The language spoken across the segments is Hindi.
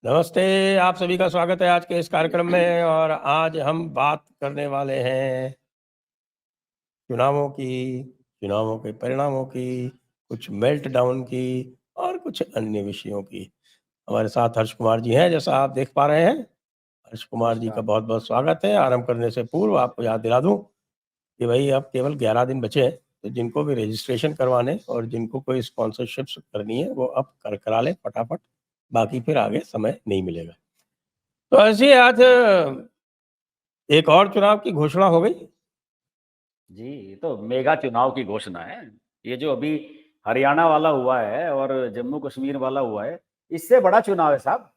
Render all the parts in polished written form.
नमस्ते। आप सभी का स्वागत है आज के इस कार्यक्रम में। और आज हम बात करने वाले हैं चुनावों की, चुनावों के परिणामों की, कुछ मेल्ट डाउन की और कुछ अन्य विषयों की। हमारे साथ हर्ष कुमार जी हैं, जैसा आप देख पा रहे हैं। हर्ष कुमार जी का नमस्कार। बहुत बहुत स्वागत है। आरंभ करने से पूर्व आपको याद दिला दूं कि भाई अब केवल 11 दिन बचे हैं, तो जिनको भी रजिस्ट्रेशन करवाने और जिनको कोई स्पॉन्सरशिप करनी है वो अब करा ले फटाफट, बाकी फिर आगे समय नहीं मिलेगा। तो ऐसे ही आज एक और चुनाव की घोषणा हो गई। जी, ये तो मेगा चुनाव की घोषणा है। ये जो अभी हरियाणा वाला हुआ है और जम्मू कश्मीर वाला हुआ है, इससे बड़ा चुनाव है साहब।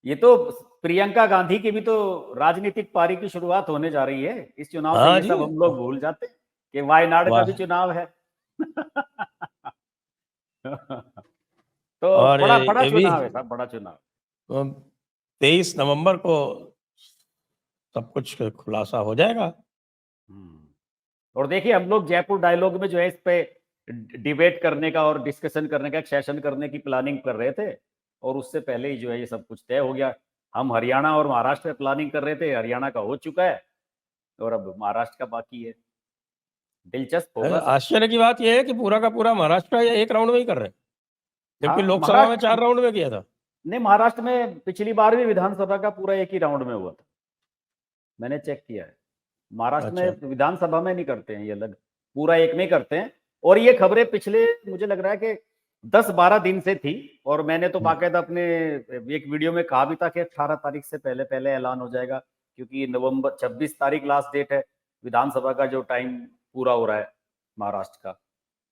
ये तो प्रियंका गांधी की भी तो राजनीतिक पारी की शुरुआत होने जा रही है इस चुनाव से। हाँ ये जी। सब हम लोग भूल जाते हैं कि वायनाड का भी वाह। चुनाव है। तो और बड़ा बड़ा ये भी चुनाव है साहब, बड़ा चुनाव। 23 नवंबर को सब कुछ खुलासा हो जाएगा। और देखिए, हम लोग जयपुर डायलॉग में जो है इस पे डिबेट करने का और डिस्कशन करने का, एक सेशन करने की प्लानिंग कर रहे थे, और उससे पहले ही जो है ये सब कुछ तय हो गया। हम हरियाणा और महाराष्ट्र में प्लानिंग कर रहे थे, हरियाणा का हो चुका है और अब महाराष्ट्र का बाकी है। दिलचस्प होगा सब। आश्चर्य की बात यह है कि पूरा का पूरा महाराष्ट्र ये एक राउंड में ही कर रहे हैं, जबकि हाँ, लोकसभा में महाराष्ट्र 4 राउंड में किया था। ने महाराष्ट्र में पिछली बार भी विधानसभा का पूरा एक ही राउंड में हुआ था, मैंने चेक किया है। महाराष्ट्र अच्छा। में विधानसभा में नहीं करते हैं ये, अलग पूरा एक में ही करते हैं। और ये खबरें पिछले, मुझे लग रहा है कि 10-12 दिन से थी, और मैंने तो बाकायदा अपने एक वीडियो में कहा भी था कि 18 तारीख से पहले पहले ऐलान हो जाएगा, क्योंकि नवंबर 26 तारीख लास्ट डेट है विधानसभा का, जो टाइम पूरा हो रहा है महाराष्ट्र का।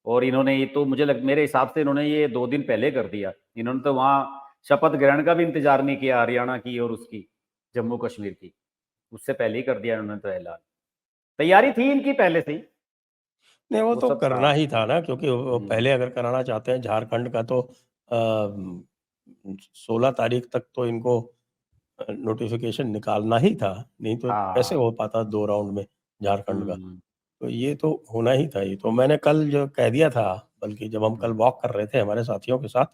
और इन्होंने ये तो मेरे हिसाब से इन्होंने ये 2 दिन पहले कर दिया। इन्होंने तो वहां शपथ ग्रहण का भी इंतजार नहीं किया, हरियाणा की और उसकी, जम्मू कश्मीर की। उससे पहले ही कर दिया इन्होंने तो ऐलान। तैयारी थी इनकी पहले से ही, नहीं, वो वो तो सब करना था। ही था ना, क्योंकि वो हम्म। पहले अगर कराना चाहते हैं झारखंड का तो 16 तारीख तक तो इनको नोटिफिकेशन निकालना ही था। नहीं तो कैसे हाँ। हो पाता 2 राउंड में झारखंड का। हम्म। तो ये तो होना ही था। ये तो मैंने कल जो कह दिया था, बल्कि जब हम कल हम्म। वॉक कर रहे थे हमारे साथियों के साथ,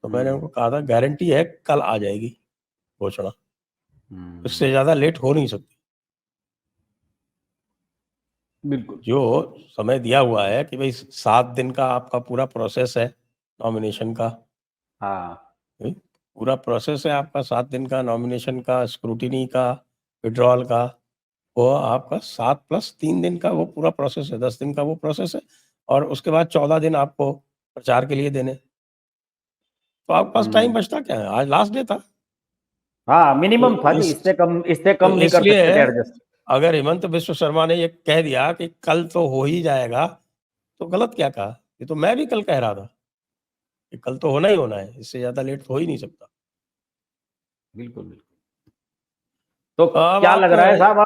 तो मैंने हम्म। उनको कहा था गारंटी है कल आ जाएगी घोषणा, इससे हम्म। ज़्यादा लेट हो नहीं सकती। बिल्कुल। जो समय दिया हुआ है कि भाई 7 दिन का आपका पूरा प्रोसेस है नॉमिनेशन का। हाँ। भाई, पूरा प्रोसेस है आपका 7 दिन का नॉमिनेशन का, स्क्रूटिनी का, विड्रॉल का। वो आपका 7 + 3 दिन का वो पूरा प्रोसेस है, 10 दिन का वो प्रोसेस है। और उसके बाद 14 दिन आपको प्रचार के लिए देने। तो आपके पास टाइम हम्म। बचता क्या है? आज लास्ट डे था। हाँ, तो मिनिमम था जी, इस इससे तो कम नहीं कर इसलिए सकते थे एडजस्ट। अगर हेमंत बिश्व शर्मा ने ये कह दिया कि कल तो हो ही जाएगा, तो गलत क्या कहा? ये तो मैं भी कल कह रहा था कि कल तो होना ही होना है, इससे ज्यादा लेट तो हो ही नहीं सकता। बिल्कुल बिल्कुल। तो तो अब क्या आप लग रहा है साहब,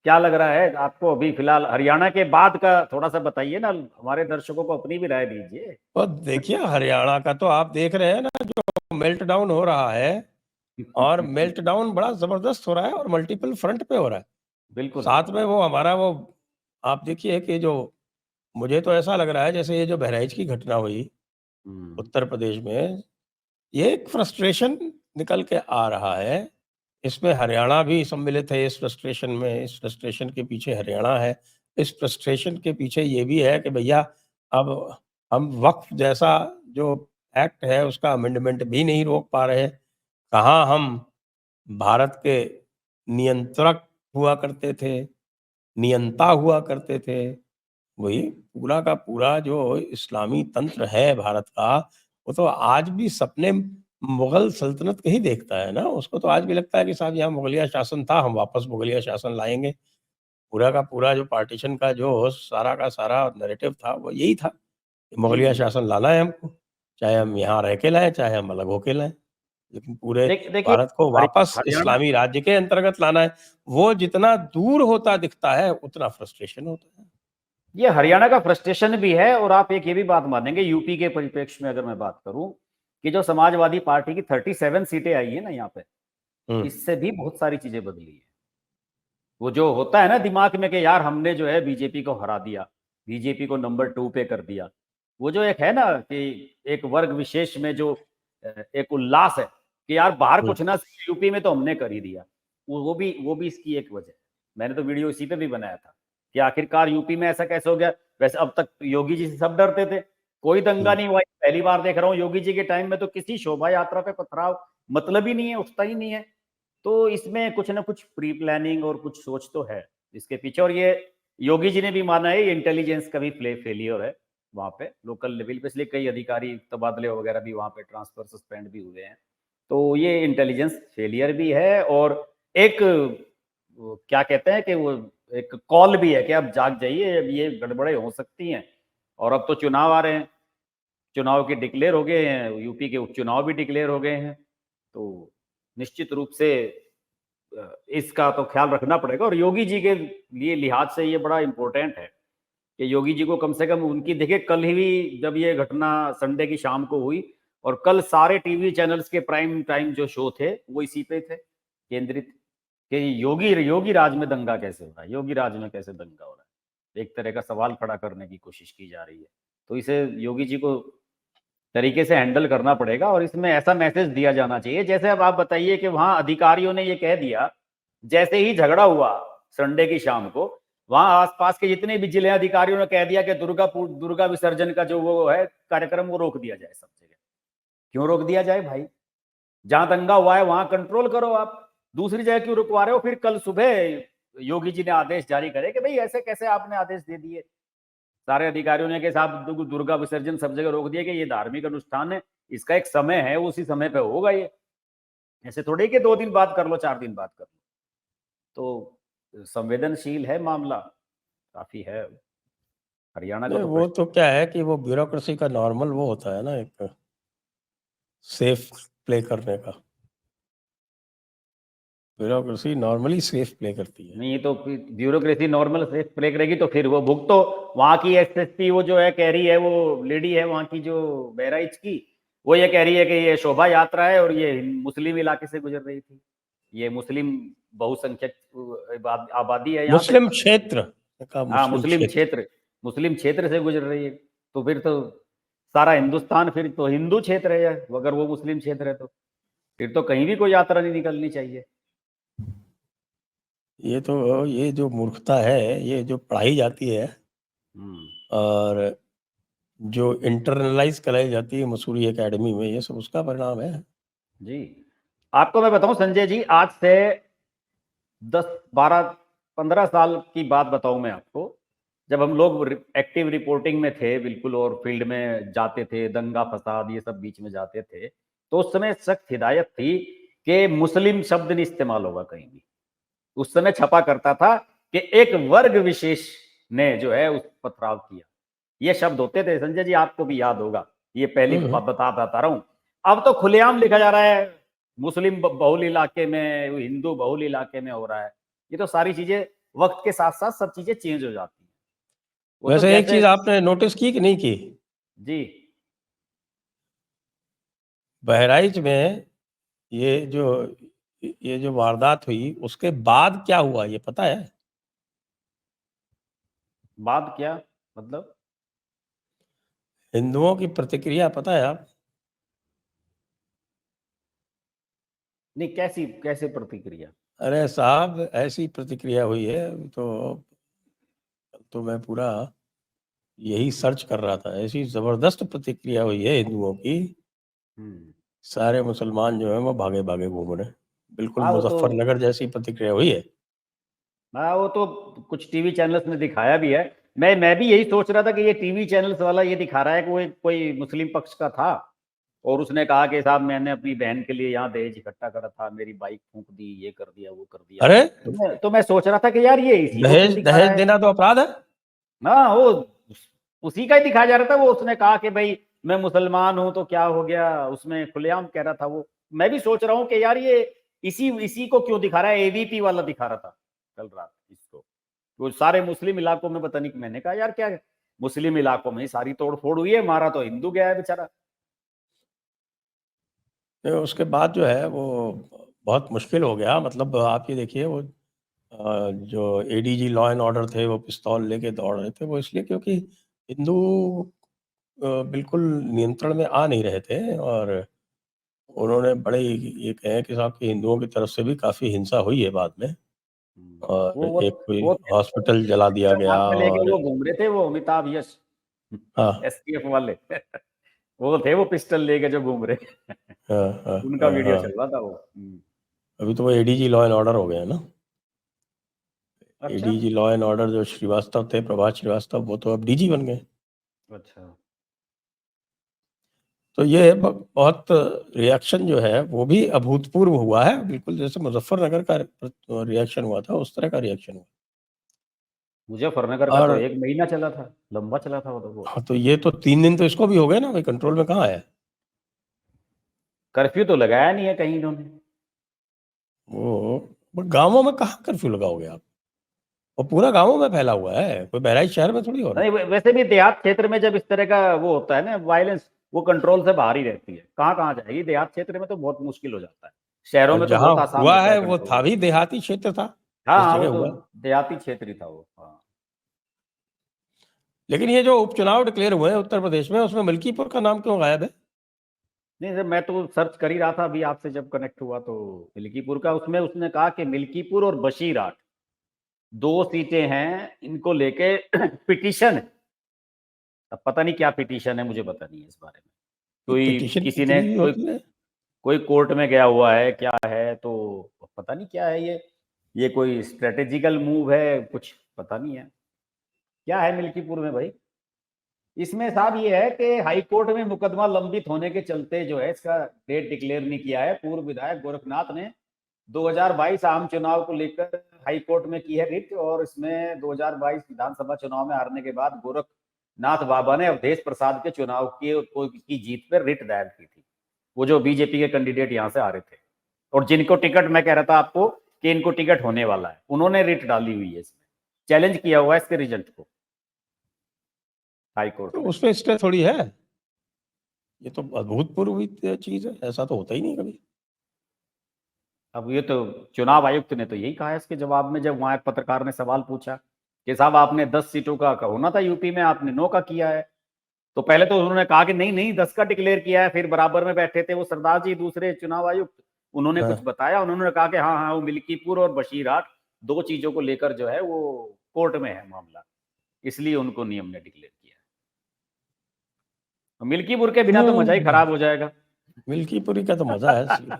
क्या लग रहा है आपको अभी फिलहाल? हरियाणा के बाद का थोड़ा सा बताइए ना, हमारे दर्शकों को अपनी भी राय दीजिए। तो देखिए, हरियाणा का तो आप देख रहे हैं ना, जो मेल्ट डाउन हो रहा है। और मेल्ट डाउन बड़ा जबरदस्त हो रहा है और मल्टीपल फ्रंट पे हो रहा है। बिल्कुल। साथ में वो हमारा वो, आप देखिए कि जो, मुझे तो ऐसा लग रहा है जैसे ये जो बहराइच की घटना हुई हम्म। उत्तर प्रदेश में, ये एक फ्रस्ट्रेशन निकल के आ रहा है। इसमें हरियाणा भी सम्मिलित है इस फ्रस्ट्रेशन में। इस फ्रस्ट्रेशन के पीछे हरियाणा है। इस फ्रस्ट्रेशन के पीछे ये भी है कि भैया, अब हम वक्फ जैसा जो एक्ट है उसका अमेंडमेंट भी नहीं रोक पा रहे। कहाँ हम भारत के नियंत्रक हुआ करते थे, नियंता हुआ करते थे। वही पूरा का पूरा जो इस्लामी तंत्र है भारत का, वो तो आज भी सपने मुगल सल्तनत के ही देखता है ना। उसको तो आज भी लगता है कि साहब यहाँ मुगलिया शासन था, हम वापस मुगलिया शासन लाएँगे। पूरा का पूरा जो पार्टीशन का जो सारा का सारा नैरेटिव था, वो यही था कि जी मुगलिया जी। शासन लाना है हमको, चाहे हम हम्म। यहाँ रह के लाएँ, चाहे हम अलग होके लाएँ। लेकिन पूरे देखिए, भारत को वापस हरियाणा, इस्लामी राज्य के अंतर्गत लाना है। वो जितना दूर होता दिखता है, उतना फ्रस्ट्रेशन होता है। ये हरियाणा का फ्रस्ट्रेशन भी है। और आप एक ये भी बात मानेंगे, यूपी के परिप्रेक्ष्य में अगर मैं बात करूं, कि जो समाजवादी पार्टी की 37 सीटें आई है ना यहाँ पे, हुँ। इससे भी बहुत सारी चीजें बदली है। वो जो होता है ना दिमाग में कि यार हमने जो है बीजेपी को हरा दिया, बीजेपी को नंबर 2 पे कर दिया, वो जो एक है ना कि एक वर्ग विशेष में जो एक उल्लास है, कि यार बाहर हम्म, कुछ ना यूपी में तो हमने कर ही दिया। वो भी इसकी एक वजह है। मैंने तो वीडियो इसी पे भी बनाया था कि आखिरकार यूपी में ऐसा कैसे हो गया। वैसे अब तक योगी जी से सब डरते थे, कोई दंगा हम्म, नहीं हुआ। पहली बार देख रहा हूँ योगी जी के टाइम में तो किसी शोभा यात्रा पे पथराव मतलब ही नहीं है, उठता ही नहीं है। तो इसमें कुछ ना कुछ प्री प्लानिंग और कुछ सोच तो है इसके पीछे। और ये योगी जी ने भी माना है, ये इंटेलिजेंस का भी फेलियर है वहां पे लोकल लेवल पे, इसलिए कई अधिकारी तबादले वगैरह भी वहां पे ट्रांसफर सस्पेंड भी हुए हैं। तो ये इंटेलिजेंस फेलियर भी है, और एक वो क्या कहते हैं कि वो एक कॉल भी है कि अब जाग जाइए, अब ये गड़बड़े हो सकती हैं। और अब तो चुनाव आ रहे हैं, चुनाव के डिक्लेयर हो गए हैं, यूपी के उपचुनाव भी डिक्लेयर हो गए हैं। तो निश्चित रूप से इसका तो ख्याल रखना पड़ेगा। और योगी जी के लिए लिहाज से ये बड़ा इंपॉर्टेंट है कि योगी जी को कम से कम उनकी, देखिए कल ही भी जब ये घटना संडे की शाम को हुई, और कल सारे टीवी चैनल्स के प्राइम टाइम जो शो थे वो इसी पे थे केंद्रित, कि योगी योगी राज में दंगा कैसे हो रहा है, योगी राज में कैसे दंगा हो रहा है, एक तरह का सवाल खड़ा करने की कोशिश की जा रही है। तो इसे योगी जी को तरीके से हैंडल करना पड़ेगा, और इसमें ऐसा मैसेज दिया जाना चाहिए। जैसे अब आप बताइए कि वहां अधिकारियों ने ये कह दिया, जैसे ही झगड़ा हुआ संडे की शाम को, वहां आसपास के जितने भी जिले अधिकारियों ने कह दिया कि दुर्गा विसर्जन का जो वो है कार्यक्रम वो रोक दिया जाए सब जगह। क्यों रोक दिया जाए भाई? जहां दंगा हुआ है वहां कंट्रोल करो आप, दूसरी जगह क्यों रुकवा रहे हो? फिर कल सुबह योगी जी ने आदेश जारी करे कि भाई ऐसे कैसे आपने आदेश दे दिए सारे अधिकारियों ने कि साहब दुर्गा विसर्जन सब जगह रोक दिया कि ये धार्मिक अनुष्ठान है, इसका एक समय है, उसी समय पे होगा ये, ऐसे थोड़ी कि 2 दिन बाद कर लो, 4 दिन बाद कर लो। तो संवेदनशील है मामला, काफी है। हरियाणा का नहीं तो वो प्रश्न। तो क्या है कि वो ब्यूरोक्रेसी का नॉर्मल वो होता है ना, एक सेफ प्ले करने का। ब्यूरोक्रेसी नॉर्मली सेफ प्ले करती है। नहीं तो ब्यूरोक्रेसी नॉर्मल से प्ले करेगी तो फिर वो बुक तो वहां की एसएसपी वो जो है कह रही है, वो लेडी है वहां की जो बहराइच की, वो ये कह रही है कि ये शोभा यात्रा है और ये मुस्लिम इलाके से गुजर रही थी। ये मुस्लिम बहुसंख्यक आबादी है यहाँ पे। मुस्लिम क्षेत्र का, हाँ मुस्लिम क्षेत्र। मुस्लिम क्षेत्र से गुजर रही है। तो फिर तो सारा हिंदुस्तान फिर तो हिंदू क्षेत्र है, अगर वो मुस्लिम क्षेत्र है तो फिर तो कहीं भी कोई यात्रा नहीं निकलनी चाहिए। ये तो, ये जो मूर्खता है, ये जो पढ़ाई जाती है हम्म। और जो इंटरनलाइज कराई जाती है मसूरी एकेडमी में, ये सब उसका परिणाम है। जी, आपको मैं बताऊं संजय जी, आज से 10 12 15 साल की बात बताऊं मैं आपको, जब हम लोग एक्टिव रिपोर्टिंग में थे बिल्कुल और फील्ड में जाते थे, दंगा फसाद ये सब बीच में जाते थे, तो उस समय सख्त हिदायत थी कि मुस्लिम शब्द नहीं इस्तेमाल होगा कहीं भी। उस समय छपा करता था कि एक वर्ग विशेष ने जो है उस पथराव किया, ये शब्द होते थे संजय जी, आपको भी याद होगा। ये पहली हम्म, बता रहा हूं। अब तो खुलेआम लिखा जा रहा है मुस्लिम बहुल इलाके में, हिंदू बहुल इलाके में हो रहा है। ये तो सारी चीजें वक्त के साथ साथ सब चीजें चेंज हो जाती हैं। वो तो वैसे एक जैसे। चीज आपने नोटिस की कि नहीं की? जी। बहराइच में ये जो ये जो वारदात हुई उसके बाद क्या हुआ, ये पता है? बाद क्या मतलब? हिंदुओं की प्रतिक्रिया पता है आप? नहीं, कैसी कैसे प्रतिक्रिया? अरे साहब, ऐसी प्रतिक्रिया हुई है। तो मैं पूरा यही सर्च कर रहा था, ऐसी जबरदस्त प्रतिक्रिया हुई है हिंदुओं की। हम्म। सारे मुसलमान जो है वो भागे भागे घूम रहे हैं। बिल्कुल हाँ वो तो मुजफ्फरनगर जैसी प्रतिक्रिया हुई है। हाँ वो तो कुछ टीवी चैनल्स ने दिखाया भी है। मैं भी यही सोच रहा था कि ये टीवी चैनल्स वाला ये दिखा रहा है कि वो कोई मुस्लिम पक्ष का था, और उसने कहा कि साहब मैंने अपनी बहन के लिए यहाँ दहेज इकट्ठा करा था, मेरी बाइक फूंक दी, ये कर दिया वो कर दिया। अरे, तो मैं सोच रहा था कि यार ये इसी को क्यों दहेज दिखा रहा दहेज है। देना तो अपराध है। हाँ वो उसी का ही दिखाया जा रहा था। वो उसने कहा कि भाई मैं मुसलमान हूं तो क्या हो गया, उसमें खुलेआम कह रहा था वो। मैं भी सोच रहा हूँ कि यार ये इसी इसी को क्यों दिखा रहा है, एबीपी वाला दिखा रहा था कल रात इसको। वो सारे मुस्लिम इलाकों में पता नहीं, मैंने कहा यार क्या मुस्लिम इलाकों में ही सारी तोड़ फोड़ हुई है, मारा तो हिंदू गया है बेचारा। तो उसके बाद जो है वो बहुत मुश्किल हो गया। मतलब आप ये देखिए, वो जो एडीजी लॉ एंड ऑर्डर थे वो पिस्तौल लेके दौड़ रहे थे, वो इसलिए क्योंकि हिंदू बिल्कुल नियंत्रण में आ नहीं रहे थे। और उन्होंने बड़े ये कहे कि साहब कि हिंदुओं की तरफ से भी काफी हिंसा हुई है बाद में, और वो एक कोई वो हॉस्पिटल जला दिया गया। हाथ में लेके और वो घूम रहे थे वो अमिताभ यश हाँ एसटीएफ वाले वो थे वो पिस्टल लेके जो घूम रहे हाँ हाँ उनका हाँ वीडियो हाँ। चल रहा था वो। अभी तो वो एडीजी लॉ एंड ऑर्डर हो गए हैं ना। अच्छा एडीजी लॉ एंड ऑर्डर जो श्रीवास्तव थे, प्रभात श्रीवास्तव, वो तो अब डीजी बन गए। अच्छा तो ये बहुत रिएक्शन जो है वो भी अभूतपूर्व हुआ है, बिल्कुल जैसे मुजफ्फरनगर का रिएक्शन हुआ था उस तरह का रिएक्शन हुआ। मुजफ्फरनगर का तो और 1 महीना चला था, लंबा चला था वो तो। वो हाँ, तो ये तो 3 दिन तो इसको भी हो गए ना भाई, कंट्रोल में कहाँ है कर्फ्यू तो लगाया नहीं है कहीं इन्होंने। वो गांवों में कहाँ कर्फ्यू लगाओगे आप? वो पूरा गांवों में फैला हुआ है, कोई बहराइच शहर में थोड़ी हो रहा है। नहीं वैसे भी देहात क्षेत्र में जब इस तरह का वो होता है ना वायलेंस, वो कंट्रोल से बाहर ही रहती है। कहाँ कहाँ जाएगी, देहात क्षेत्र में तो बहुत मुश्किल हो जाता है, शहरों और में तो जहां बहुत आसान हुआ होता है है वो था कंट्रोल। भी देहाती क्षेत्र था, हाँ जिस हाँ वो जगह तो हुआ। देहाती क्षेत्र ही था वो। हाँ लेकिन ये जो उपचुनाव डिक्लेयर हुए हैं उत्तर प्रदेश में, उसमें मिल्कीपुर का नाम क्यों गायब है? नहीं मैं तो सर्च कर ही रहा था अभी आपसे जब कनेक्ट हुआ तो मिल्कीपुर का, उसमें उसने कहा कि मिल्कीपुर और बशीरहाट 2 सीटें हैं, इनको लेके पिटीशन। अब पता नहीं क्या पिटीशन है, मुझे पता नहीं है इस बारे में। ये कोई पिटीशन किसी ने कितनी भी कोई होती है? कोई कोर्ट में गया हुआ है क्या है, तो पता नहीं क्या है ये कोई स्ट्रेटेजिकल मूव है, कुछ पता नहीं है क्या है मिल्कीपुर में भाई। इसमें साहब ये है कि हाई कोर्ट में मुकदमा लंबित होने के चलते जो है इसका डेट डिक्लेयर नहीं किया है। पूर्व विधायक गोरखनाथ ने 2022 आम चुनाव को लेकर हाई कोर्ट में की है रिट, और इसमें 2022 विधानसभा चुनाव में हारने के बाद गोरखनाथ बाबा ने अवधेश प्रसाद के चुनाव की जीत पर रिट दायर की थी। वो जो बीजेपी के कैंडिडेट यहाँ से आ रहे थे और जिनको टिकट, मैं कह रहा था आपको कि इनको टिकट होने वाला है, उन्होंने रिट डाली हुई है, इसमें चैलेंज किया हुआ है इसके रिजल्ट को हाई कोर्ट तो में। उसमें स्टे थोड़ी है, ये तो अभूतपूर्व हुई चीज है, ऐसा तो होता ही नहीं कभी। अब ये तो चुनाव आयुक्त ने तो यही कहा है इसके जवाब में, जब वहां एक पत्रकार ने सवाल पूछा कि साहब आपने 10 सीटों का होना था यूपी में, आपने 9 का किया है। तो पहले तो उन्होंने कहा कि नहीं नहीं 10 का डिक्लेयर किया है, फिर बराबर में बैठे थे वो सरदार जी दूसरे चुनाव आयुक्त, उन्होंने कुछ हाँ। बताया, उन्होंने कहा कि हाँ हाँ वो मिल्कीपुर और बशीरहाट 2 चीजों को लेकर जो है वो कोर्ट में है मामला, इसलिए उनको नियम ने डिक्लेयर किया है। मिल्कीपुर के बिना तो मजा ही खराब हो जाएगा। मिल्कीपुरी का तो मजा है, असली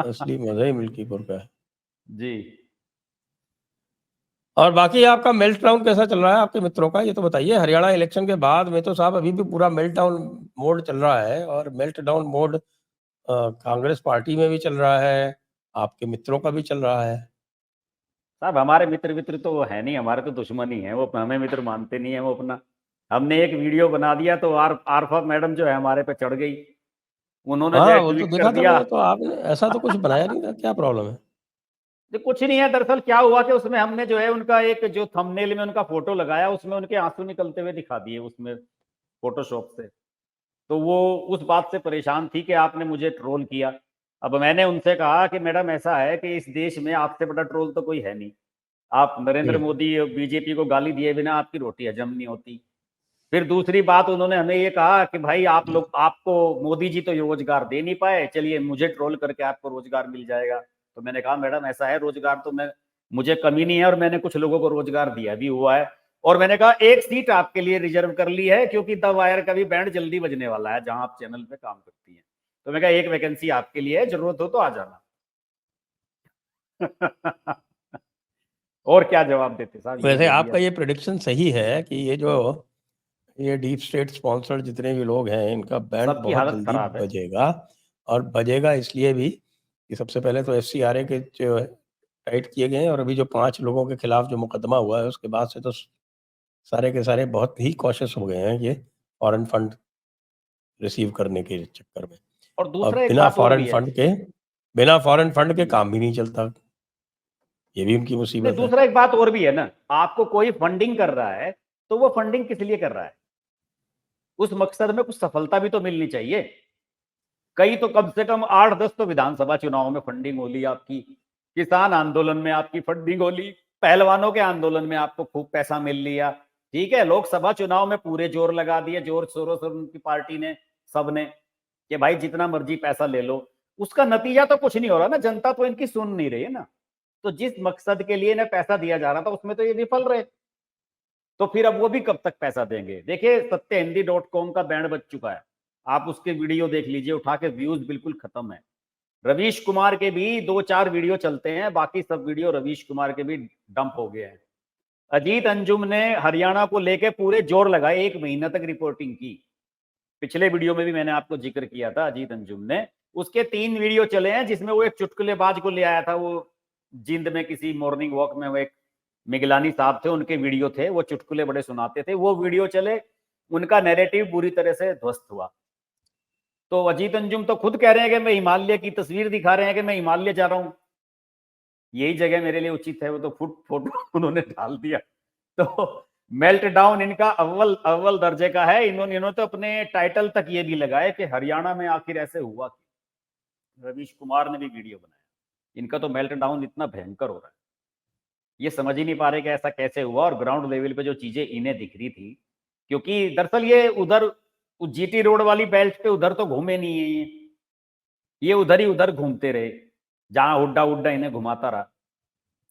असली मजा ही मिल्कीपुर का है। जी और बाकी आपका मेल्ट डाउन कैसा चल रहा है आपके मित्रों का, ये तो बताइए। हरियाणा इलेक्शन के बाद में तो साहब अभी भी पूरा मेल्ट डाउन मोड चल रहा है, और melt down mode Congress party में भी चल रहा है, आपके मित्रों का भी चल रहा है। साहब हमारे मित्र तो है नहीं, हमारे तो दुश्मन ही है, वो हमें मित्र मानते नहीं है। वो अपना, हमने एक वीडियो बना दिया तो आरफा मैडम जो है हमारे पे चढ़ गई, उन्होंने जो हाँ, है वो तो ट्वीट कर देखा था दिया। मैंने, तो आपने ऐसा तो कुछ बनाया नहीं था, क्या प्रॉब्लम है? तो कुछ नहीं है, दरअसल क्या हुआ कि उसमें हमने जो है उनका एक जो थंबनेल में उनका फोटो लगाया, उसमें उनके आंसू निकलते हुए दिखा दिए उसमें फोटोशॉप से। तो वो उस बात से परेशान थी कि आपने मुझे ट्रोल किया। अब मैंने उनसे कहा कि मैडम ऐसा है कि इस देश में आपसे बड़ा ट्रोल तो कोई है नहीं, आप नरेंद्र मोदी और बीजेपी को गाली दिए बिना आपकी रोटी हजम नहीं होती। फिर दूसरी बात उन्होंने हमें ये कहा कि भाई आप लोग, आपको मोदी जी तो रोजगार दे नहीं पाए, चलिए मुझे ट्रोल करके आपको रोजगार मिल जाएगा। तो मैंने कहा मैडम ऐसा है, रोजगार तो मुझे कमी नहीं है, और मैंने कुछ लोगों को रोजगार दिया भी हुआ है। और मैंने कहा एक सीट आपके लिए रिजर्व कर ली है, क्योंकि द वायर का भी बैंड जल्दी बजने वाला है जहां आप चैनल पे काम करती हैं। तो मैं कहा एक वैकेंसी आपके लिए है, जरूरत हो तो आ जाना। और क्या जवाब देते साहब, ये वैसे बोलिए आपका आप। ये प्रेडिक्शन सही है कि ये डीप स्टेट स्पॉन्सर्ड जितने भी लोग हैं, इनका बैंड सबकी बहुत हालत जल्दी खराब है। बजेगा। और बजेगा इसलिए भी कि सबसे पहले तो FCRA के जो टाइट किए गए हैं, और अभी जो 5 लोगों के खिलाफ जो मुकदमा हुआ है उसके बाद से तो सारे के सारे बहुत ही कॉशियस हो गए हैं ये फॉरेन फंड रिसीव करने के चक्कर में। और और दूसरा एक बात और भी है। बिना फॉरेन फंड के काम भी नहीं चलता, ये भी उनकी नहीं मुसीबत है। दूसरा एक बात और भी है ना, आपको कोई फंडिंग कर रहा है तो वो फंडिंग किस लिए कर रहा है, उस मकसद में कुछ सफलता भी तो मिलनी चाहिए। कई तो कम से कम 8-10 तो विधानसभा चुनाव में फंडिंग हो ली आपकी, किसान आंदोलन में आपकी फंडिंग हो ली, पहलवानों के आंदोलन में आपको खूब पैसा मिल लिया। ठीक है, लोकसभा चुनाव में पूरे जोर लगा दिए, जोर शोरों से उनकी पार्टी ने, सबने। कि भाई जितना मर्जी पैसा ले लो, उसका नतीजा तो कुछ नहीं हो रहा ना, जनता तो इनकी सुन नहीं रही है ना। तो जिस मकसद के लिए इन्हें पैसा दिया जा रहा था उसमें तो ये विफल रहे, तो फिर अब वो भी कब तक पैसा देंगे। देखिए सत्यहिंदी.com का बैंड बज चुका है, आप उसके वीडियो देख लीजिए उठा के, व्यूज बिल्कुल खत्म है। रवीश कुमार के भी 2-4 वीडियो चलते हैं, बाकी सब वीडियो रवीश कुमार के भी डंप हो गए हैं। अजीत अंजुम ने हरियाणा को लेके पूरे जोर लगाए, 1 महीना तक रिपोर्टिंग की। पिछले वीडियो में भी मैंने आपको जिक्र किया था अजीत अंजुम ने, उसके 3 वीडियो चले हैं जिसमें वो एक चुटकुलेबाज को ले आया था, वो जिंद में किसी मॉर्निंग वॉक में वो एक मिगलानी साहब थे, उनके वीडियो थे, वो चुटकुले बड़े सुनाते थे, वो वीडियो चले, उनका नैरेटिव बुरी तरह से ध्वस्त हुआ। तो अजीत अंजुम तो खुद कह रहे हैं कि मैं हिमालय की तस्वीर दिखा रहे हैं कि मैं हिमालय जा रहा हूं, यही जगह मेरे लिए उचित है, वो तो फुट फोटो उन्होंने डाल दिया। तो मेल्ट डाउन इनका अव्वल अव्वल दर्जे का है। इन्होंने तो अपने टाइटल तक ये भी लगाया कि हरियाणा में आखिर ऐसे हुआ। रवीश कुमार ने भी वीडियो बनाया, इनका तो मेल्ट डाउन इतना भयंकर हो रहा है, ये समझ ही नहीं पा रहे कि ऐसा कैसे हुआ। और ग्राउंड लेवल पे जो चीजें इन्हें दिख रही थी, क्योंकि दरअसल ये उधर जीटी रोड वाली बेल्ट पे उधर तो घूमे नहीं है, ये उधर ही उधर घूमते रहे, जहां हुड्डा हुड्डा इन्हें घुमाता रहा,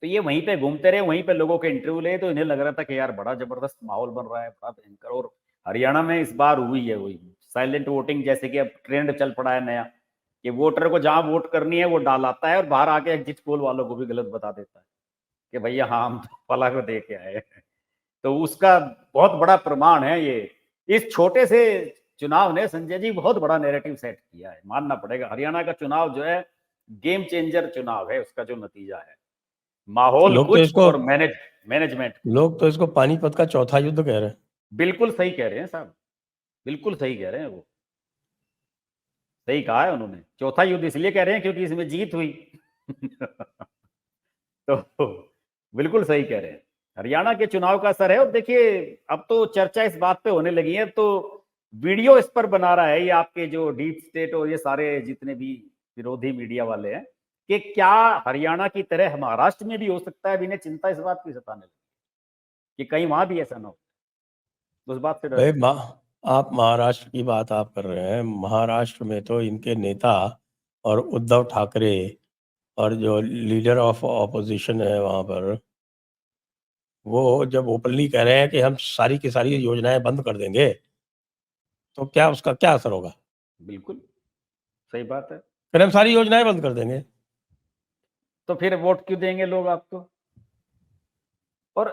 तो ये वहीं पे घूमते रहे, वहीं पे लोगों के इंटरव्यू ले, तो इन्हें लग रहा था कि यार बड़ा जबरदस्त माहौल बन रहा है, बड़ा भयंकर। और हरियाणा में इस बार हुई है वही साइलेंट वोटिंग, जैसे कि अब ट्रेंड चल पड़ा है नया, कि वोटर को जहां वोट करनी है वो डाल आता है और बाहर आके एग्जिट पोल वालों को भी गलत बता देता है कि भैया हाँ हम तो फला को दे के आए। तो उसका बहुत बड़ा प्रमाण है ये। इस छोटे से चुनाव ने संजय जी बहुत बड़ा नैरेटिव सेट किया है, मानना पड़ेगा। हरियाणा का चुनाव जो है गेम चेंजर चुनाव है, उसका जो नतीजा है, माहौल लोग तो कुछ इसको और मैनेजमेंट। लोग तो इसको पानीपत का चौथा युद्ध कह रहे हैं। बिल्कुल सही कह रहे हैं साहब, बिल्कुल सही कह रहे हैं, वो सही कहा है उन्होंने। चौथा युद्ध इसलिए कह रहे हैं क्योंकि इसमें जीत हुई। तो बिल्कुल सही कह रहे हैं, हरियाणा के चुनाव का असर है। और देखिए अब तो चर्चा इस बात पे होने लगी है, तो वीडियो इस पर बना रहा है ये आपके जो डीप स्टेट और ये सारे जितने भी विरोधी मीडिया वाले हैं, कि क्या हरियाणा की तरह महाराष्ट्र में भी हो सकता है। अब इन्हें चिंता इस बात की सताने लगी कि कहीं वहां भी ऐसा ना हो, उस बात से डर भाई है। आप महाराष्ट्र की बात आप कर रहे हैं, महाराष्ट्र में तो इनके नेता और उद्धव ठाकरे और जो लीडर ऑफ ऑपोजिशन है वहां पर, वो जब ओपनली कह रहे हैं कि हम सारी की सारी योजनाएं बंद कर देंगे, तो क्या उसका क्या असर होगा? बिल्कुल सही बात है। फिर हम सारी योजनाएं बंद कर देंगे। तो फिर वोट क्यों देंगे लोग आपको? और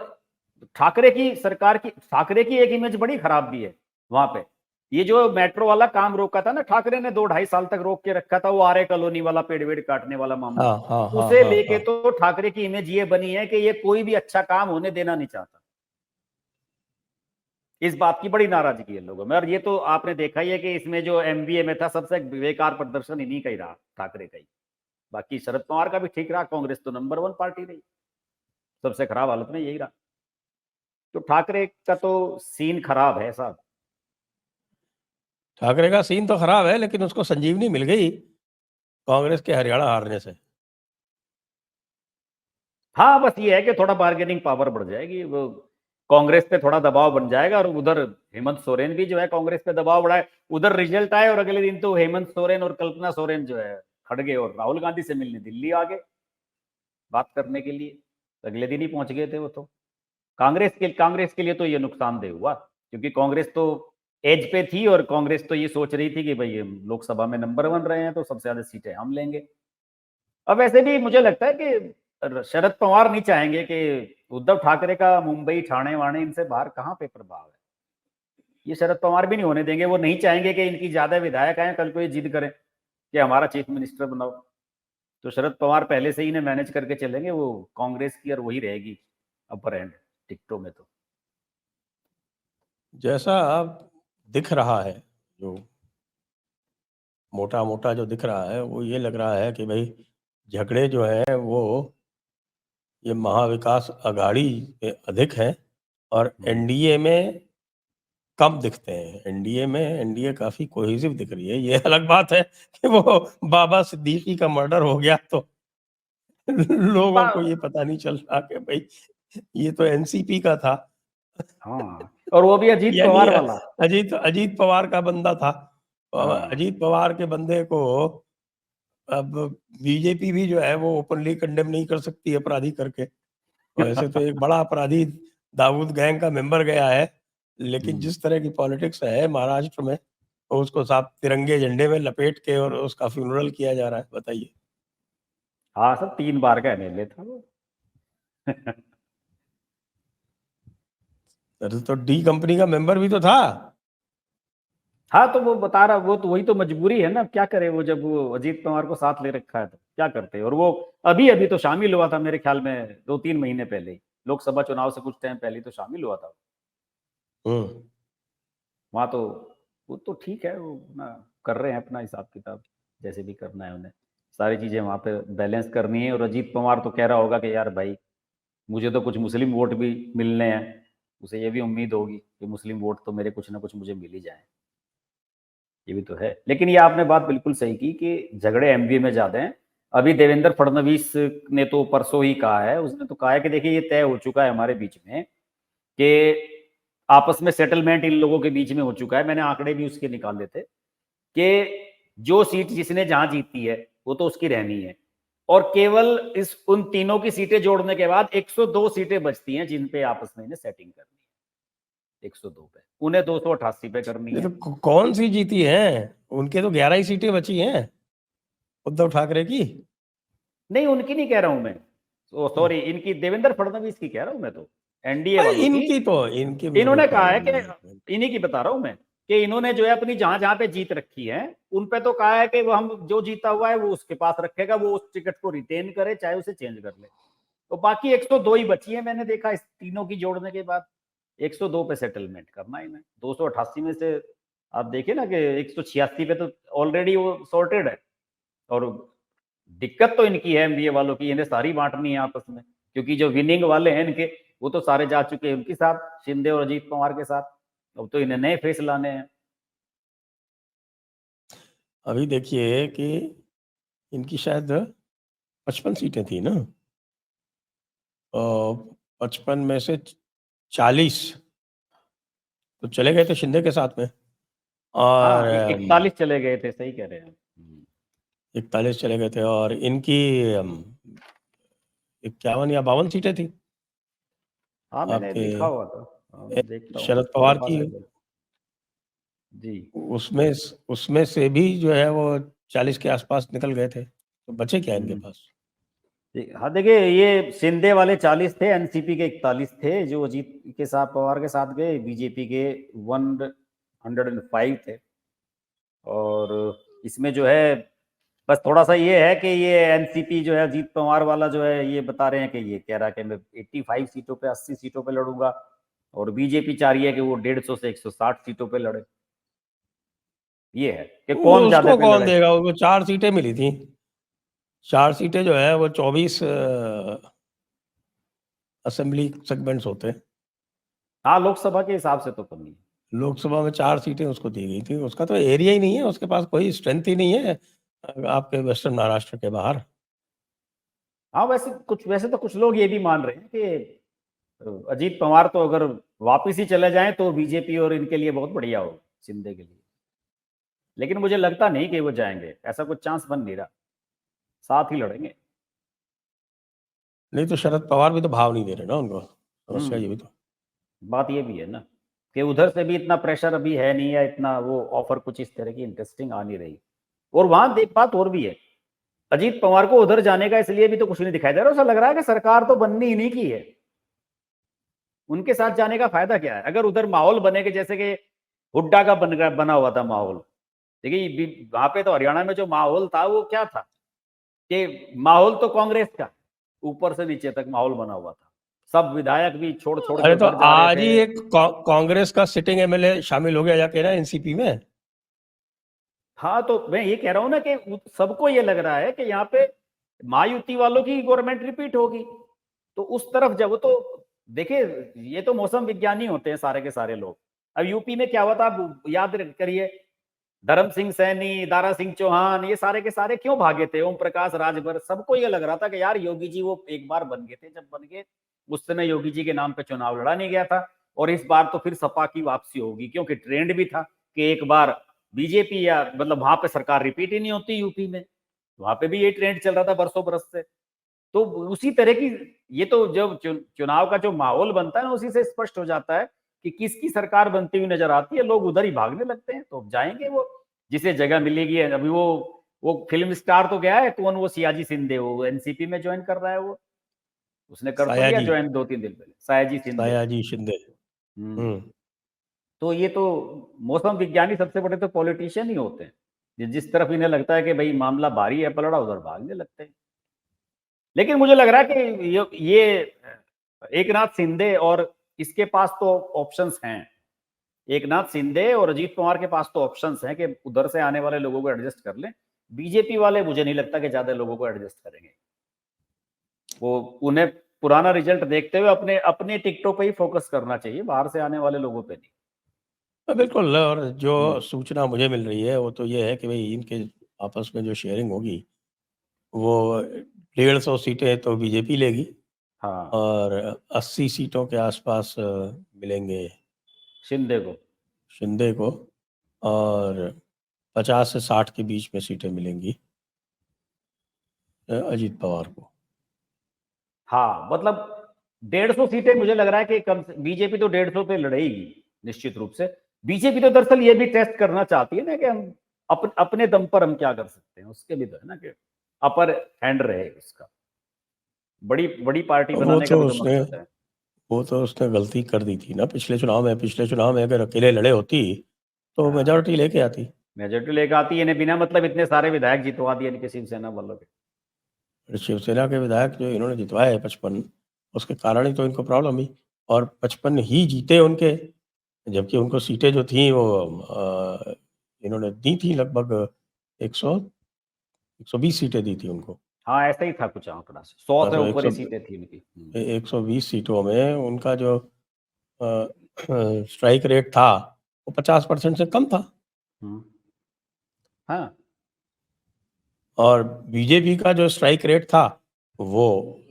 ठाकरे की सरकार की, ठाकरे की एक इमेज बड़ी खराब भी है वहां पे। ये जो मेट्रो वाला काम रोका था ना ठाकरे ने, 2-2.5 साल तक रोक के रखा था, वो आर्य कॉलोनी वाला पेड़ वेड़ काटने वाला मामला, हाँ हाँ हाँ उसे हाँ लेके हाँ। तो ठाकरे की इमेज ये बनी है कि ये कोई भी अच्छा काम होने देना नहीं चाहता। इस बात की बड़ी नाराजगी है लोगों में। और ये तो आपने देखा ही है कि इसमें जो एमबीए में था, सबसे बेकार प्रदर्शन इन्हीं का ही रहा, ठाकरे का ही। बाकी शरद पवार का भी ठीक रहा, कांग्रेस तो नंबर 1 पार्टी रही, सबसे खराब हालत में यही रहा। तो ठाकरे का तो सीन खराब है साहब। ठाकरे का सीन तो खराब है, लेकिन उसको संजीवनी मिल गई कांग्रेस के हरियाणा हारने से। हाँ बस ये है कि थोड़ा बार्गेनिंग पावर बढ़ जाएगी, वो कांग्रेस पे थोड़ा दबाव बन जाएगा। और उधर हेमंत सोरेन भी जो है कांग्रेस पे दबाव बढ़ाए, उधर रिजल्ट आए और अगले दिन तो हेमंत सोरेन और कल्पना सोरेन जो है खड़गे और राहुल गांधी से मिलने दिल्ली आ गए बात करने के लिए, अगले दिन ही पहुंच गए थे वो। तो कांग्रेस के लिए तो ये नुकसानदेह हुआ, क्योंकि कांग्रेस तो एज पे थी और कांग्रेस तो ये सोच रही थी कि भाई हम लोकसभा में नंबर 1 रहे हैं तो सबसे ज्यादा सीटें हम लेंगे। अब वैसे भी मुझे लगता है कि शरद पवार नहीं चाहेंगे कि उद्धव ठाकरे का मुंबई ठाणे वाणे इनसे बाहर कहाँ पे प्रभाव है, ये शरद पवार भी नहीं होने देंगे। वो नहीं चाहेंगे कि इनकी ज्यादा विधायक आए कल को ये जिद करें कि हमारा चीफ मिनिस्टर बनाओ। तो शरद पवार पहले से ही इन्हें मैनेज करके चलेंगे, वो कांग्रेस की और वही रहेगी अपर एंड टिकटों में। तो जैसा अब दिख रहा है, जो मोटा मोटा जो दिख रहा है, वो ये लग रहा है कि भाई झगड़े जो हैं वो ये महाविकास अघाड़ी पे अधिक हैं और एनडीए में कम दिखते हैं। एनडीए काफी कोहेसिव दिख रही है। ये अलग बात है कि वो बाबा सिद्दीकी का मर्डर हो गया तो लोगों को ये पता नहीं चल रहा कि भाई ये तो एनसीपी का था, हाँ, और वो भी अजीत यानी पवार वाला। अजीत अजीत पवार का बंदा था। हाँ अजीत पवार के बंदे को अब बीजेपी भी जो है वो ओपनली कंडेम नहीं कर सकती अपराधी करके। वैसे तो एक बड़ा अपराधी दाऊद गैंग का मेंबर गया है, लेकिन जिस तरह की पॉलिटिक्स है महाराष्ट्र में, तो उसको साफ तिरंगे झंडे में लपेट के और उसका फ्यूनरल किया जा रहा है। बताइए। हाँ सर, 3 बार का एमएलए था वो। तो डी कंपनी का मेंबर भी तो था। हाँ तो वो बता रहा, वो तो वही तो मजबूरी है ना, क्या करे वो, जब वो अजीत पवार को साथ ले रखा है तो क्या करते हैं। और वो अभी अभी तो शामिल हुआ था मेरे ख्याल में 2-3 महीने पहले ही, लोकसभा चुनाव से कुछ टाइम पहले ही तो शामिल हुआ था हम्म। वहां तो। वो तो ठीक है, वो ना कर रहे हैं अपना हिसाब किताब, जैसे भी करना है उन्हें, सारी चीजें वहां पे बैलेंस करनी है। और अजीत पवार तो कह रहा होगा कि यार भाई, मुझे तो कुछ मुस्लिम वोट भी मिलने हैं, उसे ये भी उम्मीद होगी कि मुस्लिम वोट तो मेरे कुछ ना कुछ मुझे मिल ही जाए, ये भी तो है। लेकिन ये आपने बात बिल्कुल सही की कि झगड़े एमपी में ज्यादा हैं। अभी देवेंद्र फडणवीस ने तो परसों ही कहा है, उसने तो कहा है कि देखिए ये तय हो चुका है हमारे बीच में कि आपस में सेटलमेंट इन लोगों के बीच में हो चुका है। मैंने आंकड़े भी उसके निकाले थे कि जो सीट जिसने जहां जीती है वो तो उसकी रहनी है, और केवल इस उन तीनों की सीटें जोड़ने के बाद 102 सीटें बचती हैं जिन पे आपस में इन्हें सेटिंग करनी है। 102 पे उन्हें 288 पे करनी ये है। तो कौन सी जीती है? उनके तो 11 ही सीटें बची हैं उद्धव ठाकरे की। नहीं, उनकी नहीं कह रहा हूं मैं, सॉरी, इनकी देवेंद्र फडणवीस की कह रहा हूं मैं तो, एनडीए अरे वालों की। इनकी तो, इनकी मुझे कोई इन्होंने कहा है प्रॉब्लम कि, नहीं है। इन्हीं की बता रहा हूं मैं, कि इन्होंने जो है अपनी जहां जहां पे जीत रखी है उन पे तो कहा है कि वो हम जो जीता हुआ है वो उसके पास रखेगा, वो उस टिकट को रिटेन करे चाहे उसे चेंज कर ले। तो बाकी 102 ही बची है, मैंने देखा इस तीनों की जोड़ने के बाद 102 पे सेटलमेंट करना है इन्हें। 288 में से आप देखिए ना कि 186 पे तो ऑलरेडी वो सॉर्टेड है। और दिक्कत तो इनकी है एमबीए वालों की, इन्हें सारी बांटनी है आपस में, क्योंकि जो विनिंग वाले हैं इनके वो तो सारे जा चुके हैं उनके साथ, शिंदे और अजीत पवार के साथ। अब तो इन्हें नए फेस लाने हैं। अभी देखिए कि इनकी शायद 55 सीटें थी ना, और 55 में से 40 तो चले गए थे शिंदे के साथ में, और हाँ, 41 चले गए थे, सही कह रहे हैं। 41 चले गए थे, और इनकी 51 या 52 सीटें थी हाँ मैंने आपके देखा हुआ था। हाँ, मैं देखता हूँ शरद मेरे पवार पास की। है जी। उसमें उसमें से भी जो है वो 40 के आसपास निकल गए थे, तो बचे क्या इनके पास? हाँ देखिए, ये शिंदे वाले 40 थे, एनसीपी के 41 थे जो अजीत के साथ पवार के साथ गए, बीजेपी के 105 थे। और इसमें जो है बस थोड़ा सा ये है कि ये एनसीपी जो है अजीत पवार वाला जो है ये बता रहे हैं कि ये कह रहा है कि मैं 85 सीटों पे 80 सीटों पे लड़ूंगा, और बीजेपी चाह रही है कि वो 150 से 160 सीटों पे लड़े। ये है कि कौन ज्यादा उसको पे कौन लड़े। देगा? उसको 4 सीटें मिली थी। 4 सीटें जो है वो 24 असेंबली सेगमेंट्स होते हैं। हाँ, लोकसभा के हिसाब से तो कम ही है। लोकसभा में 4 सीटें उसको दी गई थी। उसका तो एरिया ही नहीं है, उसके पास कोई स्ट्रेंथ ही नहीं है आपके वेस्टर्न महाराष्ट्र के बाहर। हाँ वैसे तो कुछ लोग ये भी मान रहे हैं कि अजीत पवार तो अगर वापिस ही चले जाएं तो बीजेपी और इनके लिए बहुत बढ़िया होगा, शिंदे के लिए। लेकिन मुझे लगता नहीं कि वो जाएंगे, ऐसा कुछ चांस बन नहीं रहा, साथ ही लड़ेंगे। नहीं तो शरद पवार भी तो भाव नहीं दे रहे ना उनको, समस्या ये भी हम्म तो। बात ये भी है ना कि उधर से भी इतना प्रेशर अभी है नहीं, या इतना वो ऑफर कुछ इस तरह की इंटरेस्टिंग आ नहीं रही। और वहां देख बात और भी है, अजीत पवार को उधर जाने का इसलिए भी तो कुछ नहीं दिखाई दे रहा, ऐसा लग रहा है कि सरकार तो बननी इन्हीं की है, उनके साथ जाने का फायदा क्या है। अगर उधर माहौल बने कि जैसे कि हुड्डा का बना हुआ था माहौल। देखिए वहां पे तो हरियाणा में जो माहौल था वो क्या था कि माहौल तो कांग्रेस का ऊपर से नीचे तक माहौल बना हुआ था, सब विधायक भी छोड़ छोड़ के अरे तो उधर जा रहे आज ही थे। एक कांग्रेस का सिटिंग एमएलए शामिल हो गया जाके ना एनसीपी में। हाँ तो मैं ये कह रहा हूं ना कि सबको ये लग रहा है कि यहाँ पे महायुति वालों की गवर्नमेंट रिपीट होगी। तो उस तरफ जब तो देखिए, ये तो मौसम विज्ञानी होते हैं सारे के सारे लोग। अब यूपी में क्या हुआ था आप याद करिए, धर्म सिंह सैनी, दारा सिंह चौहान, ये सारे के सारे क्यों भागे थे, ओम प्रकाश राजभर। सबको ये लग रहा था कि यार योगी जी वो एक बार बन गए थे, जब बन गए उस समय योगी जी के नाम पे चुनाव लड़ा नहीं गया था, और इस बार तो फिर सपा की वापसी होगी, क्योंकि ट्रेंड भी था कि एक बार बीजेपी या मतलब वहां पे सरकार रिपीट ही नहीं होती यूपी में, वहां पे भी ये ट्रेंड चल रहा था बरसों बरस से। तो उसी तरह की, ये तो जब चुनाव का जो माहौल बनता है ना, उसी से स्पष्ट हो जाता है कि किसकी सरकार बनती हुई नजर आती है, लोग उधर ही भागने लगते हैं। तो जाएंगे वो, जिसे जगह मिलेगी। अभी वो फिल्म स्टार तो गया है, कौन वो सियाजी शिंदे, वो एनसीपी में ज्वाइन कर रहा है, वो उसने कर तो लिया सयाजी ज्वाइन 2-3 दिन पहले, सायाजी शिंदे। सयाजी शिंदे। हम्म। तो ये तो मौसम विज्ञानी सबसे बड़े तो पॉलिटिशियन ही होते हैं, जिस तरफ इन्हें लगता है कि भाई मामला भारी है पलड़ा, उधर भागने लगते हैं। लेकिन मुझे लग रहा है कि ये एक नाथ शिंदे और इसके पास तो ऑप्शंस हैं, एक नाथ शिंदे और अजीत पवार के पास तो ऑप्शंस हैं कि उधर से आने वाले लोगों को एडजस्ट कर लें। बीजेपी वाले मुझे नहीं लगता कि ज्यादा लोगों को एडजस्ट करेंगे। वो, उन्हें पुराना रिजल्ट देखते हुए अपने अपने टिकटों पे ही फोकस करना चाहिए, बाहर से आने वाले लोगों पे नहीं। बिल्कुल। और जो सूचना मुझे मिल रही है वो तो ये है कि भाई इनके आपस में जो शेयरिंग होगी वो 150 सीटें तो बीजेपी लेगी हाँ, और 80 सीटों के आसपास मिलेंगे शिंदे को। शिंदे को, और 50 से 60 के बीच में सीटें मिलेंगी अजीत पवार को। हाँ, मतलब 150 सीटें मुझे लग रहा है कि कम से बीजेपी तो 150 पे लड़ेगी निश्चित रूप से। बीजेपी तो दरअसल ये भी टेस्ट करना चाहती है ना कि हम अपने दम पर हम क्या कर सकते हैं, उसके भी तो है ना कि अपर हैंड रहे उसका। बड़ी बड़ी पार्टी वो बनाने का तो भी तो उसने मकसद है। वो तो उसने गलती कर दी थी ना पिछले चुनाव में अगर अकेले लड़े होती तो हाँ, मेजोरिटी लेके आती। मेजोरिटी लेकर आती है, इन्हें बिना मतलब इतने सारे विधायक जितवा दिए इनके शिवसेना वालों के। शिवसेना के विधायक जो इन्होंने जितवाए 55, उसके कारण ही तो इनको प्रॉब्लम हुई। और 55 ही जीते उनके, जबकि उनको सीटें जो थी वो इन्होंने दी थी लगभग 100 120 सीटें दी थी उनको। हाँ, ऐसा ही था कुछ आंकड़ा, 100 हाँ, से तो ऊपर ही सीटें थी इनकी। 120 सीटों में उनका जो स्ट्राइक रेट था वो 50% से कम था। हम्म, हाँ, और बीजेपी का जो स्ट्राइक रेट था वो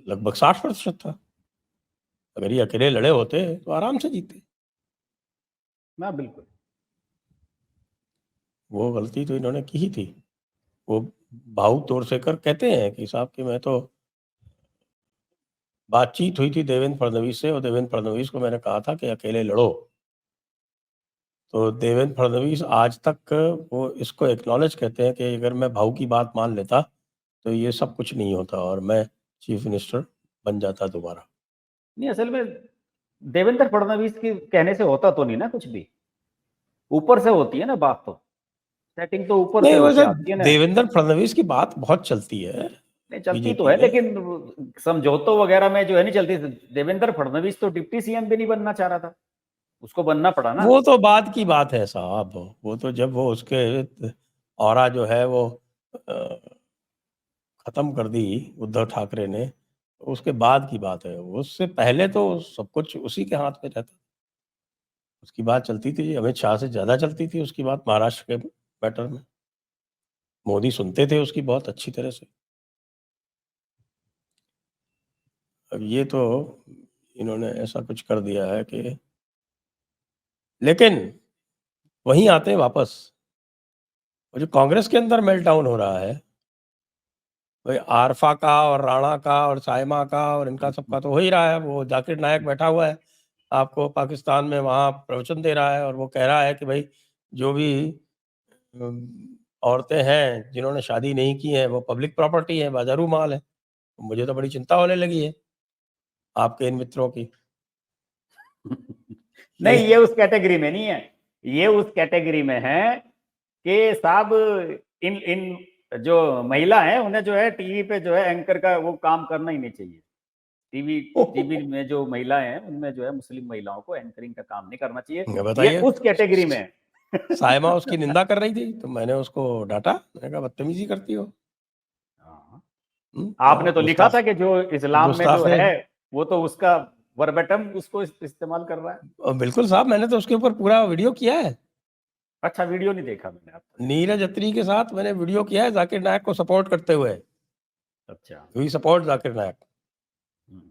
लगभग 60% था। अगर ये अकेले लड़े होते तो आराम से जीते। ना बिल्कुल। वो गलती तो इन्होंने की ही थी। वो भाऊ तोरसेकर कहते हैं कि साहब कि मैं तो, बातचीत हुई थी देवेंद्र फडणवीस से और देवेंद्र फडणवीस को मैंने कहा था कि अकेले लड़ो। तो देवेंद्र फडणवीस आज तक वो इसको एक्नॉलेज कहते हैं कि अगर मैं भाऊ की बात मान लेता तो ये सब कुछ नहीं होता और मैं चीफ मिनिस्टर बन जाता दोबारा। नहीं, असल में देवेंद्र फडणवीस के कहने से होता तो नहीं ना कुछ भी, ऊपर से होती है ना बात, तो सेटिंग तो ऊपर से नहीं, होके वैसे आती है ना। देवेंद्र फडणवीस की बात बहुत चलती है नहीं, चलती तो बीजेपी है, में। लेकिन समझौतों वगैरह में जो है नहीं चलती। देवेंद्र फडणवीस तो डिप्टी सीएम भी नहीं बनना चाह रहा था, उसको बनना पड़ा ना। वो तो बाद की बात है साहब। वो तो जब वो उसके ऑरा जो है वो खत्म कर दी उद्धव ठाकरे ने, तो उसके बाद की बात है। उससे पहले तो सब कुछ उसी के हाथ में रहता। उसकी बात चलती थी, अमित शाह से ज्यादा चलती थी उसकी बात महाराष्ट्र के मैटर में। मोदी सुनते थे उसकी बहुत अच्छी तरह से। अब ये तो इन्होंने ऐसा कुछ कर दिया है कि, लेकिन वहीं आते हैं वापस। वो जो कांग्रेस के अंदर मेल्टडाउन हो रहा है, भाई आरफा का और राणा का और साइमा का और इनका सबका तो हो ही रहा है। वो जाकिर नायक बैठा हुआ है आपको पाकिस्तान में, वहाँ प्रवचन दे रहा है और वो कह रहा है कि भाई जो भी औरतें हैं जिन्होंने शादी नहीं की है वो पब्लिक प्रॉपर्टी है, बाजारू माल है। मुझे तो बड़ी चिंता होने लगी है आपके इन मित्रों की। नहीं, ये ये उस कैटेगरी में नहीं है, ये उस कैटेगरी में है कि साहब, इन इन जो महिला है उन्हें जो है टीवी पे जो है एंकर का वो काम करना ही नहीं चाहिए। टीवी टीवी में जो महिलाएं हैं उनमें जो है मुस्लिम महिलाओं को एंकरिंग का काम नहीं करना चाहिए। ये बताइए। उस कैटेगरी में है। साइमा उसकी निंदा कर रही थी तो मैंने उसको डांटा, मैंने कहा बदतमीजी करती हो। हाँ, आपने तो लिखा गुस्ताख, था कि जो इस्लाम में जो गुस्ताख है। है वो तो उसका वर्बेटम उसको इस्तेमाल कर रहा है। और बिल्कुल साहब, मैंने तो उसके ऊपर पूरा वीडियो किया है। अच्छा, वीडियो नहीं देखा मैंने अब तक। नीरज अत्री के साथ मैंने वीडियो किया है जाकिर नायक को सपोर्ट करते हुए। अच्छा। वी सपोर्ट जाकिर नायक। हम्म।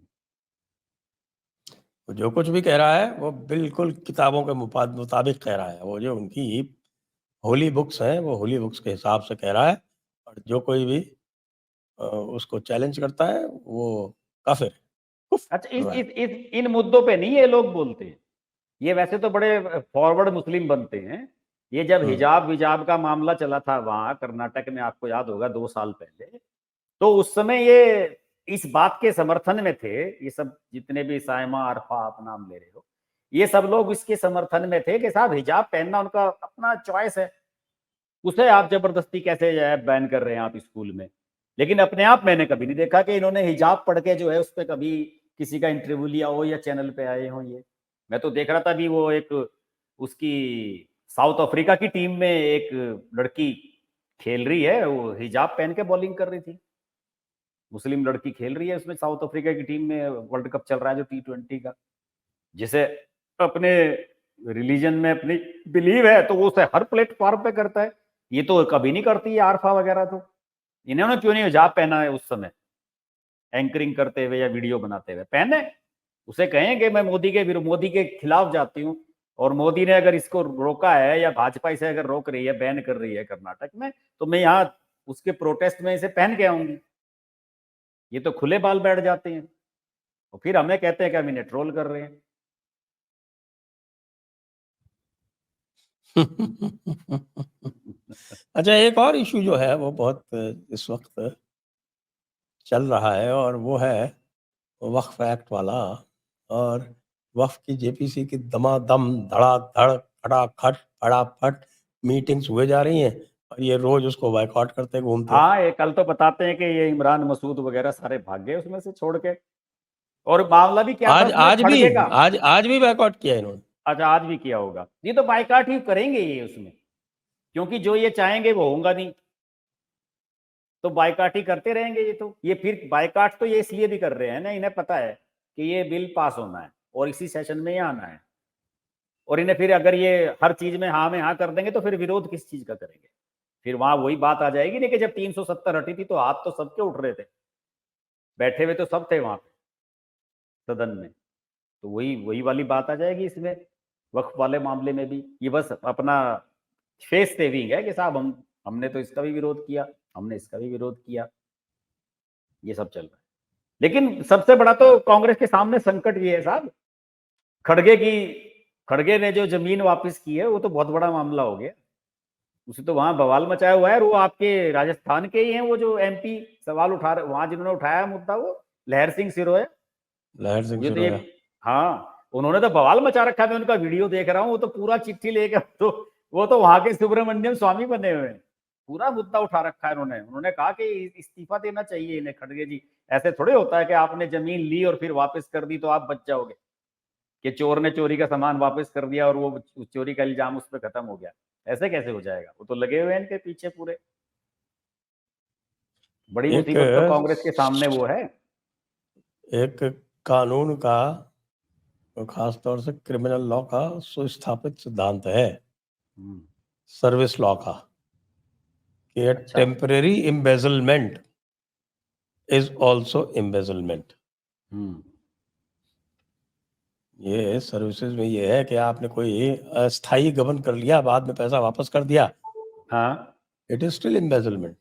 वो जो कुछ भी कह रहा है वो बिल्कुल किताबों के मुताबिक कह रहा है। वो जो उनकी होली बुक्स हैं, वो होली बुक्स के हिसाब से कह रहा है, और जो कोई भी उसको चैलेंज करता है वो काफिर है, कुफ्र अच्छा, कर रहा है। इन मुद्दों पे नहीं ये लोग बोलते हैं। ये वैसे तो बड़े फॉरवर्ड मुस्लिम बनते हैं। ये जब हिजाब विजाब का मामला चला था वहां कर्नाटक में, आपको याद होगा 2 साल पहले, तो उस समय ये इस बात के समर्थन में थे। ये सब जितने भी साइमा अरफा आप नाम ले रहे हो, ये सब लोग इसके समर्थन में थे कि साहब हिजाब पहनना उनका अपना चॉइस है, उसे आप जबरदस्ती कैसे जो है बैन कर रहे हैं आप स्कूल में। लेकिन अपने आप मैंने कभी नहीं देखा कि इन्होंने हिजाब पढ़ के जो है उस पर कभी किसी का इंटरव्यू लिया हो या चैनल पे आए हो। ये मैं तो देख रहा था अभी, वो एक उसकी साउथ अफ्रीका की टीम में एक लड़की खेल रही है, वो हिजाब पहन के बॉलिंग कर रही थी। मुस्लिम लड़की खेल रही है उसमें, साउथ अफ्रीका की टीम में, वर्ल्ड कप चल रहा है जो T20 का, जिसे अपने रिलीजन में अपनी बिलीव है तो वो उसे हर प्लेटफॉर्म पे करता है। ये तो कभी नहीं करती है आरफा वगैरह। तो इन्होंने क्यों नहीं हिजाब पहना है उस समय एंकरिंग करते हुए या वीडियो बनाते हुए? पहने, उसे कहेंगे मैं मोदी के खिलाफ जाती हूँ, और मोदी ने अगर इसको रोका है या भाजपा इसे अगर रोक रही है, बैन कर रही है कर्नाटक में, तो मैं यहाँ उसके प्रोटेस्ट में इसे पहन के आऊंगी। ये तो खुले बाल बैठ जाते हैं और फिर हमें कहते हैं कि हम इन्हें ट्रोल कर रहे हैं। अच्छा, एक और इशू जो है वो बहुत इस वक्त चल रहा है, और वो है वक्फ एक्ट वाला। और वक्फ की जेपीसी की दमादम धड़ाधड़ खटाखट फटाफट मीटिंग्स हुए जा रही हैं, और ये रोज उसको बायकॉट करते घूमते हैं। हाँ, ये कल तो बताते हैं कि ये इमरान मसूद वगैरह सारे भाग गए उसमें से छोड़ के। और मामला भी क्या था आज उसमें, आज भी खड़गे का। आज भी बायकॉट किया इन्होंने। अच्छा, आज भी किया होगा। ये तो बाइकाट ही करेंगे ये उसमें, क्योंकि जो ये चाहेंगे वो होगा नहीं, तो बाइकाट ही करते रहेंगे। ये तो ये फिर बाइकाट तो ये इसलिए भी कर रहे हैं ना, इन्हें पता है कि ये बिल पास होना है और इसी सेशन में ये आना है। और इन्हें फिर अगर ये हर चीज में हाँ में हाँ कर देंगे तो फिर विरोध किस चीज का करेंगे? फिर वहां वही बात आ जाएगी नहीं कि जब 370 हटी थी तो हाथ तो सबके उठ रहे थे, बैठे हुए तो सब थे वहां पे सदन में। तो वही वही वाली बात आ जाएगी इसमें, वक्फ वाले मामले में भी। ये बस अपना फेस सेविंग है कि साहब हमने तो इसका भी विरोध किया, हमने इसका भी विरोध किया। ये सब चल रहा है। लेकिन सबसे बड़ा तो कांग्रेस के सामने संकट ये है साहब, खड़गे की खड़गे ने जो जमीन वापस की है वो तो बहुत बड़ा मामला हो गया। उसे तो वहां बवाल मचाया हुआ है। और वो आपके राजस्थान के ही हैं, वो जो MP सवाल उठा रहे वहां, जिन्होंने उठाया मुद्दा, वो लहर सिंह सिरोया। लहर सिंह मुझे तो ये, सिरोया। हाँ, उन्होंने तो बवाल मचा रखा है। मैं उनका वीडियो देख रहा हूँ, वो तो पूरा चिट्ठी लेकर, तो वो तो वहां के सुब्रमण्यम स्वामी बने हुए हैं। पूरा मुद्दा उठा रखा है उन्होंने। उन्होंने कहा कि इस्तीफा देना चाहिए इन्हें, खड़गे जी। ऐसे थोड़े होता है कि आपने जमीन ली और फिर वापस कर दी तो आप बच जाओगे, कि चोर ने चोरी का सामान वापस कर दिया और वो चोरी का इल्जाम उस पर खत्म हो गया। ऐसे कैसे हो जाएगा? वो तो लगे हुए हैं इनके पीछे पूरे। बड़ी एक मुसीबत तो कांग्रेस के सामने वो है। एक कानून का, खास तौर से क्रिमिनल लॉ का सुस्थापित सिद्धांत है, सर्विस लॉ का, कि अच्छा, temporary embezzlement is also embezzlement. ये सर्विसेज में ये है कि आपने कोई अस्थाई गबन कर लिया, बाद में पैसा वापस कर दिया, हाँ, इट इज स्टिल एम्बेजलमेंट।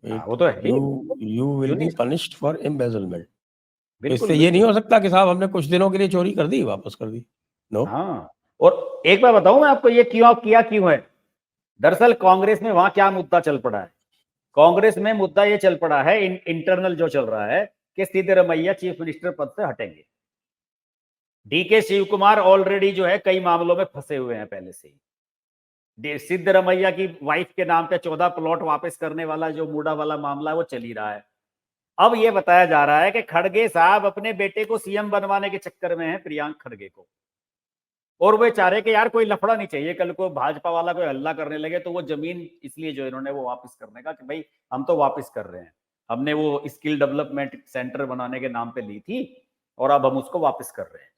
वो तो है ही। यू विल क्यों नहीं? Be punished for embezzlement. तो बिल्कुल इससे ये नहीं बिल्कुल। हो सकता कि साहब हमने कुछ दिनों के लिए चोरी कर दी, वापस कर दी। नो। हाँ, और एक बार बताऊं मैं आपको, ये क्यों किया क्यों है? दरअसल कांग्रेस में वहां क्या मुद्दा चल पड़ा है? कांग्रेस में मुद्दा ये चल पड़ा है, इंटरनल जो चल रहा है, कि सिद्धरमैया चीफ मिनिस्टर पद से हटेंगे। DK शिव कुमार ऑलरेडी जो है कई मामलों में फंसे हुए हैं पहले से ही। सिद्धरमैया की वाइफ के नाम पे 14 प्लॉट वापस करने वाला जो मूडा वाला मामला है वो चल ही रहा है। अब ये बताया जा रहा है कि खड़गे साहब अपने बेटे को CM बनवाने के चक्कर में है, प्रियांक खड़गे को। और वे चाह रहे कि यार कोई लफड़ा नहीं चाहिए, कल को भाजपा वाला कोई हल्ला करने लगे तो वो जमीन इसलिए जो इन्होंने वो वापस करने का, कि भाई हम तो वापस कर रहे हैं, हमने वो स्किल डेवलपमेंट सेंटर बनाने के नाम पे ली थी और अब हम उसको वापस कर रहे हैं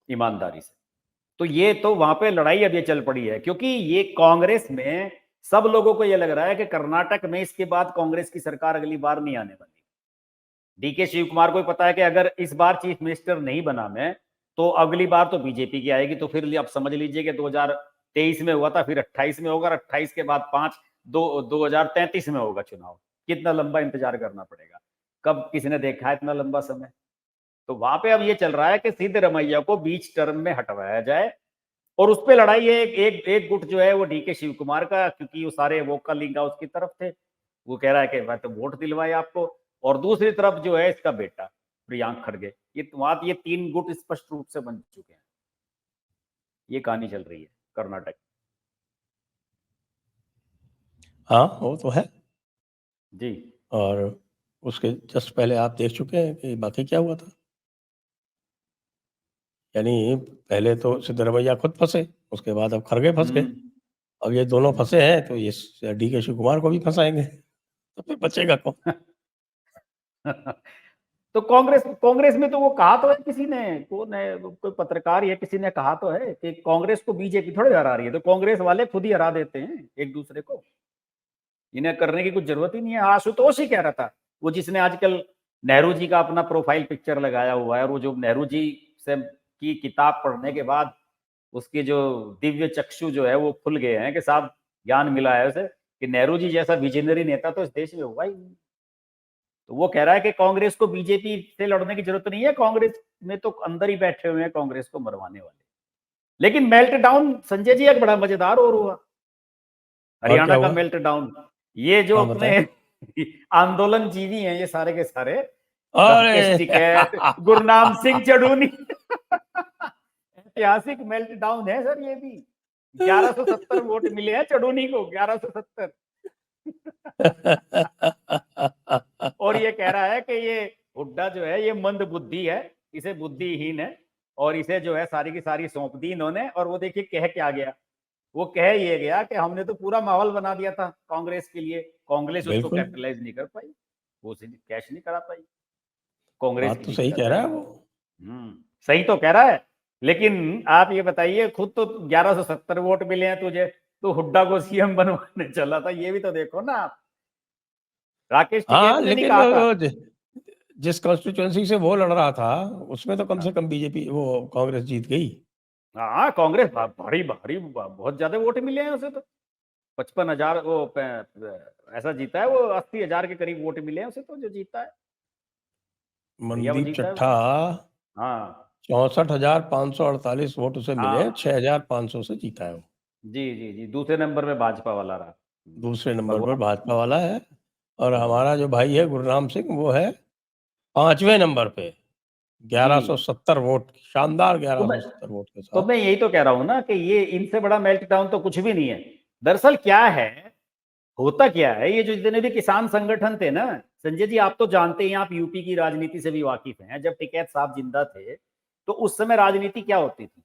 ईमानदारी से। तो ये तो वहां पे लड़ाई अब ये चल पड़ी है, क्योंकि ये कांग्रेस में सब लोगों को ये लग रहा है कि कर्नाटक में इसके बाद कांग्रेस की सरकार अगली बार नहीं आने वाली। DK शिव कुमार को पता है कि अगर इस बार चीफ मिनिस्टर नहीं बना मैं, तो अगली बार तो बीजेपी की आएगी। तो फिर आप समझ लीजिए कि 23 में हुआ था, फिर 28 में होगा, 28 के बाद 2033 में होगा चुनाव। कितना लंबा इंतजार करना पड़ेगा, कब किसी ने देखा है इतना लंबा समय। तो वहां पे अब ये चल रहा है कि सिद्धरमैया को बीच टर्म में हटवाया जाए, और उस पे लड़ाई है एक गुट जो है वो डीके शिव कुमार का, क्योंकि वो सारे वोकल लिंगा उसकी तरफ थे, वो कह रहा है कि मैं तो वोट दिलवाए आपको। और दूसरी तरफ जो है इसका बेटा प्रियांक खड़गे, ये 3 गुट स्पष्ट रूप से बन चुके हैं। ये कहानी चल रही है कर्नाटक। हाँ, वो तो है। जी। और उसके जस्ट पहले आप देख चुके हैं कि बाकी क्या हुआ था। यानी पहले तो सिद्धरमैया खुद फंसे, उसके बाद अब खड़गे फंस गए। अब ये दोनों फंसे हैं तो ये डीके शिव कुमार को भी फंसाएंगे, तो फिर बचेगा कौन? तो कांग्रेस में तो वो कहा तो है किसी ने, कौन है, कोई पत्रकार या किसी ने कहा तो है कि कांग्रेस को बीजेपी थोड़ी हरा रही है, तो कांग्रेस वाले खुद ही हरा देते हैं एक दूसरे को, इन्हें करने की कुछ जरूरत ही नहीं है। आशुतोष ही कह रहा था, वो जिसने आजकल नेहरू जी का अपना प्रोफाइल पिक्चर लगाया हुआ है, और वो जो नेहरू जी से की किताब पढ़ने के बाद उसके जो दिव्य चक्षु जो है वो खुल गए हैं कि साहब ज्ञान मिला है उसे, कि नेहरू जी जैसा विजनरी नेता तो इस देश में हुआ ही नहीं। तो वो कह रहा है कि कांग्रेस को बीजेपी से लड़ने की जरूरत नहीं है, कांग्रेस में तो अंदर ही बैठे हुए हैं कांग्रेस को मरवाने वाले। लेकिन मेल्ट डाउन संजय जी एक बड़ा मजेदार और हुआ, और क्या हरियाणा का हुआ? Melt down. ये जो हाँ, अपने बताएं। आंदोलन जीवी हैं ये सारे के सारे, राकेश अरे! टिकैत, गुरनाम सिंह चढ़ूनी, ऐतिहासिक मेल्ट डाउन है सर ये भी। 1170 वोट मिले हैं चढ़ूनी को, 1170। और ये कह रहा है कि ये हुड्डा जो है ये मंद बुद्धि है, इसे बुद्धिहीन है, और इसे जो है सारी की सारी सौंप दी इन्होंने। और वो देखिए कह क्या गया, वो कह ये गया कि हमने तो पूरा माहौल बना दिया था कांग्रेस के लिए, कांग्रेस उसको बिल्कुल, कैपिटलाइज नहीं कर पाई, वो कैश नहीं करा पाई, कांग्रेस बात की तो सही कह दिक्कत है। रहा है वो। सही तो कह रहा है, लेकिन आप ये बताइए, खुद तो 1170 वोट मिले हैं तुझे, तो हुड्डा को सीएम बनवाने चला था, ये भी तो देखो ना आप। राकेश टिकैत हाँ, ने नहीं लेकिन कहा था। जिस कॉन्स्टिट्यूएंसी से वो लड़ रहा था, उसमें तो कम से हाँ, कम बीजेपी वो कांग्रेस जीत गई। हाँ, कांग्रेस भारी भारी बहुत ज्यादा वोट मिले हैं उसे तो, 55,000 वो ऐसा जीता है वो, 80,000 के करीब वोट मिले हैं उसे तो, जो जीता है बढ़िया वो मनदीप जीता है चट्ठा उसने। हाँ, 64,548 वोट उसे मिले, हाँ, 6,500 से जीता है वो। जी जी जी, दूसरे नंबर पे भाजपा वाला रहा। दूसरे नंबर पर भगवान। भाजपा वाला है। और हम्म, हमारा जो भाई है गुरनाम सिंह, वो है 5वें नंबर पे, जी। 1170 वोट, शानदार तो मैं 1170 वोट के तो साथ। मैं यही तो कह रहा हूं ना कि ये इनसे बड़ा मेल्ट डाउन तो कुछ भी नहीं है। दरअसल क्या है, होता क्या है, ये जो जितने भी किसान संगठन थे ना, संजय जी आप तो जानते हैं, आप यूपी की राजनीति से भी वाकिफ हैं, जब टिकैत साहब जिंदा थे तो उस समय राजनीति क्या होती थी,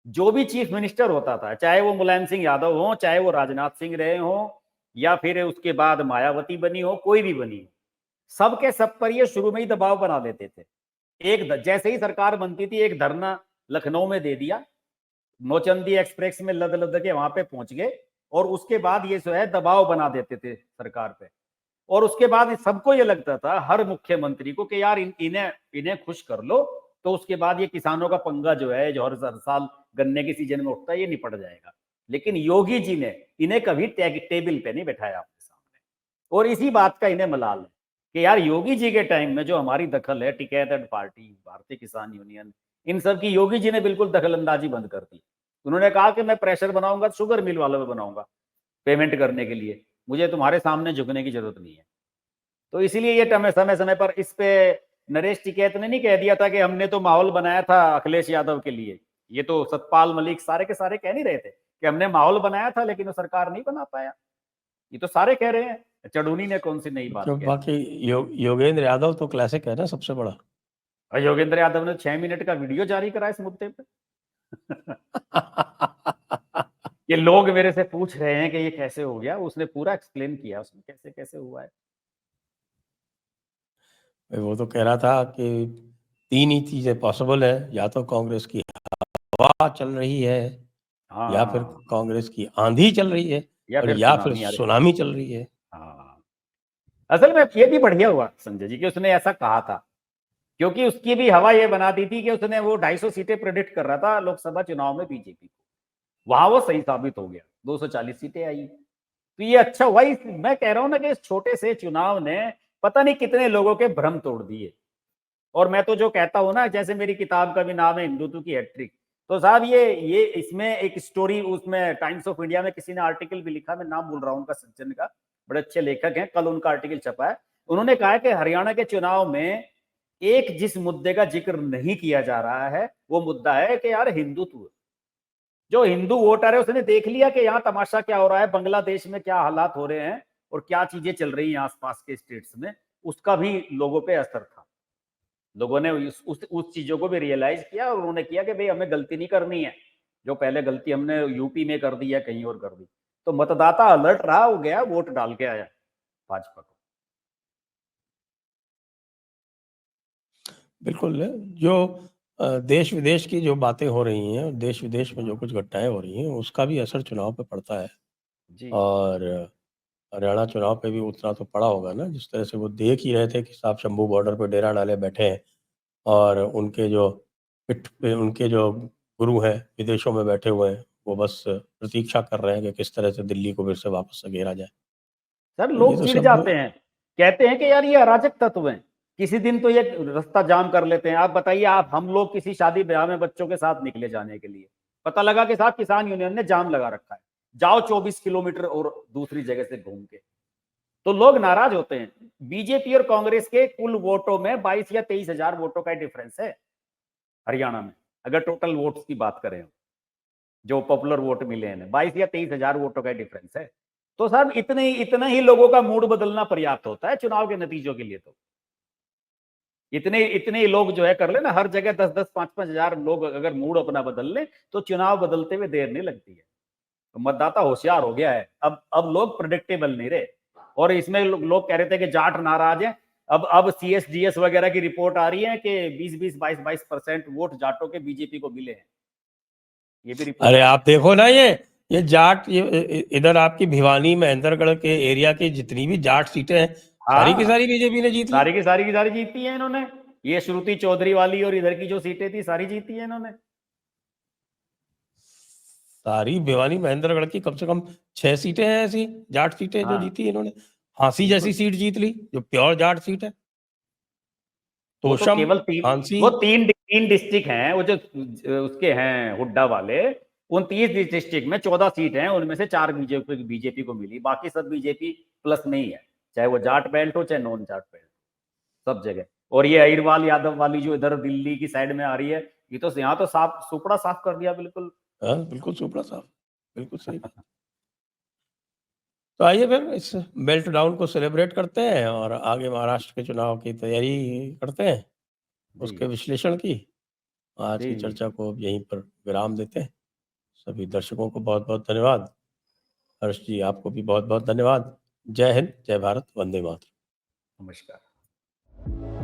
जो भी चीफ मिनिस्टर होता था, चाहे वो मुलायम सिंह यादव हो, चाहे वो राजनाथ सिंह रहे हो, या फिर उसके बाद मायावती बनी हो, कोई भी बनी हो, सबके सब पर ये शुरू में ही दबाव बना देते थे। जैसे ही सरकार बनती थी, एक धरना लखनऊ में दे दिया, नौचंदी एक्सप्रेस में लद लद के वहां पे पहुंच गए, और उसके बाद ये जो है दबाव बना देते थे सरकार पे। और उसके बाद सबको ये लगता था, हर मुख्यमंत्री को, कि यार इन्हें इन्हें खुश कर लो, तो उसके बाद ये किसानों का पंगा जो है, जो हर साल गन्ने की सीजन में उठता है, ये निपट जाएगा। लेकिन योगी जी ने इन्हें कभी टेबल पे नहीं बैठाया अपने सामने, और इसी बात का इन्हें मलाल है कि यार योगी जी के टाइम में जो हमारी दखल है, टिकैत एंड पार्टी, भारतीय किसान यूनियन, इन सब की योगी जी ने बिल्कुल दखल अंदाजी बंद कर दी। उन्होंने कहा कि मैं प्रेशर बनाऊंगा शुगर मिल वालों पे बनाऊंगा, पेमेंट करने के लिए, मुझे तुम्हारे सामने झुकने की जरूरत नहीं है। तो इसीलिए ये समय समय पर इस पे नरेश टिकैत ने नहीं कह दिया था कि हमने तो माहौल बनाया था अखिलेश यादव के लिए, ये तो सतपाल मलिक सारे के सारे कह नहीं रहे थे कि हमने माहौल बनाया था लेकिन वो सरकार नहीं बना पाया, ये तो सारे कह रहे हैं, चढ़ूनी ने कौन सी नई बात क्यों, कह दी। बाकी योगेंद्र यादव तो क्लासिक है ना सबसे बड़ा। और योगेंद्र यादव ने 6 मिनट का वीडियो जारी करा इस मुद्दे पे। ये लोग मेरे से पूछ रहे हैं कि ये कैसे हो गया, उसने पूरा एक्सप्लेन किया उसमें कैसे कैसे हुआ है। वो तो कह रहा था कि 3 ही चीजें पॉसिबल है, या तो कांग्रेस की हवा चल रही है, या फिर हाँ, कांग्रेस की आंधी चल रही है, या और फिर या फिर सुनामी आ रही। सुनामी चल रही है। हाँ, असल में ये भी बढ़िया हुआ संजय जी कि उसने ऐसा कहा था, क्योंकि उसकी भी हवा ये बना दी थी कि उसने वो 250 सीटें प्रेडिक्ट कर रहा था लोकसभा चुनाव में बीजेपी को, वहां वो सही साबित हो गया, 240 सीटें आई। तो ये अच्छा हुआ। मैं कह रहा हूं ना कि इस छोटे से चुनाव ने पता नहीं कितने लोगों के भ्रम तोड़ दिए। और मैं तो जो कहता हूं ना, जैसे मेरी किताब का भी नाम है हिंदुत्व की हैट्रिक, तो साहब ये इसमें एक स्टोरी, उसमें टाइम्स ऑफ इंडिया में किसी ने आर्टिकल भी लिखा, मैं नाम भूल रहा हूँ उनका, सज्जन का, बड़े अच्छे लेखक हैं, कल उनका आर्टिकल छपा है। उन्होंने कहा कि हरियाणा के चुनाव में एक जिस मुद्दे का जिक्र नहीं किया जा रहा है, वो मुद्दा है कि यार हिंदुत्व। जो हिंदू वोटर है उसने देख लिया कि यहाँ तमाशा क्या हो रहा है, बांग्लादेश में क्या हालात हो रहे हैं और क्या चीजें चल रही हैं आसपास के स्टेट्स में, उसका भी लोगों पे असर था। लोगों ने उस चीजों को भी रियलाइज किया और उन्होंने किया कि भाई हमें गलती नहीं करनी है, जो पहले गलती हमने यूपी में कर दी या कहीं और कर दी। तो मतदाता अलर्ट रहा, हो गया, वोट डाल के आया भाजपा को। बिल्कुल, जो देश विदेश की जो बातें हो रही हैं, देश विदेश में जो कुछ घटनाएं हो रही हैं, उसका भी असर चुनाव पे पड़ता है। जी और हरियाणा चुनाव पे भी उतना तो पड़ा होगा ना, जिस तरह से वो देख ही रहे थे कि साहब शंभू बॉर्डर पे डेरा डाले बैठे हैं और उनके जो पिठ पे उनके जो गुरु हैं विदेशों में बैठे हुए हैं, वो बस प्रतीक्षा कर रहे हैं कि किस तरह से दिल्ली को फिर से वापस से घेरा जाए। सर, तो ये लोग तो चिढ़ सब जाते हैं, कहते हैं कि यार ये अराजक तत्व हैं, किसी दिन तो ये रास्ता जाम कर लेते हैं। आप बताइए, आप हम लोग किसी शादी ब्याह में बच्चों के साथ निकले जाने के लिए, पता लगा कि साहब किसान यूनियन ने जाम लगा रखा है, जाओ 24 किलोमीटर और दूसरी जगह से घूम के, तो लोग नाराज होते हैं। बीजेपी और कांग्रेस के कुल वोटों में 22 या 23 हजार वोटों का डिफरेंस है हरियाणा में, अगर टोटल वोट्स की बात करें, जो पॉपुलर वोट मिले हैं 22 या 23 हजार वोटों का डिफरेंस है। तो साहब इतना ही लोगों का मूड बदलना पर्याप्त होता है चुनाव के नतीजों के लिए। तो इतने इतने ही लोग जो है कर ले ना, हर जगह 10-10 5-5 हजार लोग अगर मूड अपना बदल ले, तो चुनाव बदलते हुए देर नहीं लगती है। तो मतदाता होशियार हो गया है, अब लोग प्रेडिक्टेबल नहीं रहे। और इसमें लोग कह रहे थे कि जाट नाराज है, अब CSDS वगैरह की रिपोर्ट आ रही है कि 20-20 22% वोट जाटों के बीजेपी को मिले हैं, ये भी रिपोर्ट अरे आई आप है। देखो ना, ये जाट, इधर आपकी भिवानी महेंद्रगढ़ के एरिया की जितनी भी जाट सीटें हैं, सारी की हाँ, सारी बीजेपी ने जीत ली। सारी की सारी जीती है इन्होंने। ये श्रुति चौधरी वाली और इधर की जो सीटें थी सारी जीती है इन्होंने। सारी भिवानी महेंद्रगढ़ की कम से कम 6 सीटें हैं ऐसी जाट सीटें जो हाँ, जीती इन्होंने। हांसी जैसी बिल्कुल। सीट जीत ली, जो प्योर जाट सीट है। वो तो तोशम, केवल तीन, हांसी। वो तीन डिस्ट्रिक्ट हैं, वो जो उसके हैं हुड्डा वाले, उन 30 डिस्ट्रिक्ट में 14 सीट हैं, उनमें से 4 बीजेपी को मिली, बाकी सब बीजेपी प्लस में ही है, चाहे वो जाट बेल्ट हो चाहे नॉन जाट बेल्ट, सब जगह। और ये अहिरवाल यादव वाली जो इधर दिल्ली की साइड में आ रही है, ये तो यहाँ तो साफ सुपड़ा साफ कर दिया बिल्कुल। हाँ, बिल्कुल सुपड़ा साफ, बिल्कुल सही बात। तो आइए फिर इस मेल्ट डाउन को सेलिब्रेट करते हैं और आगे महाराष्ट्र के चुनाव की तैयारी करते हैं, जी उसके विश्लेषण की। आज जी की जी। चर्चा को अब यहीं पर विराम देते हैं। सभी दर्शकों को बहुत-बहुत धन्यवाद। हर्ष जी, आपको भी बहुत-बहुत धन्यवाद। जय हिंद, जय भारत, वंदे मातरम। नमस्कार।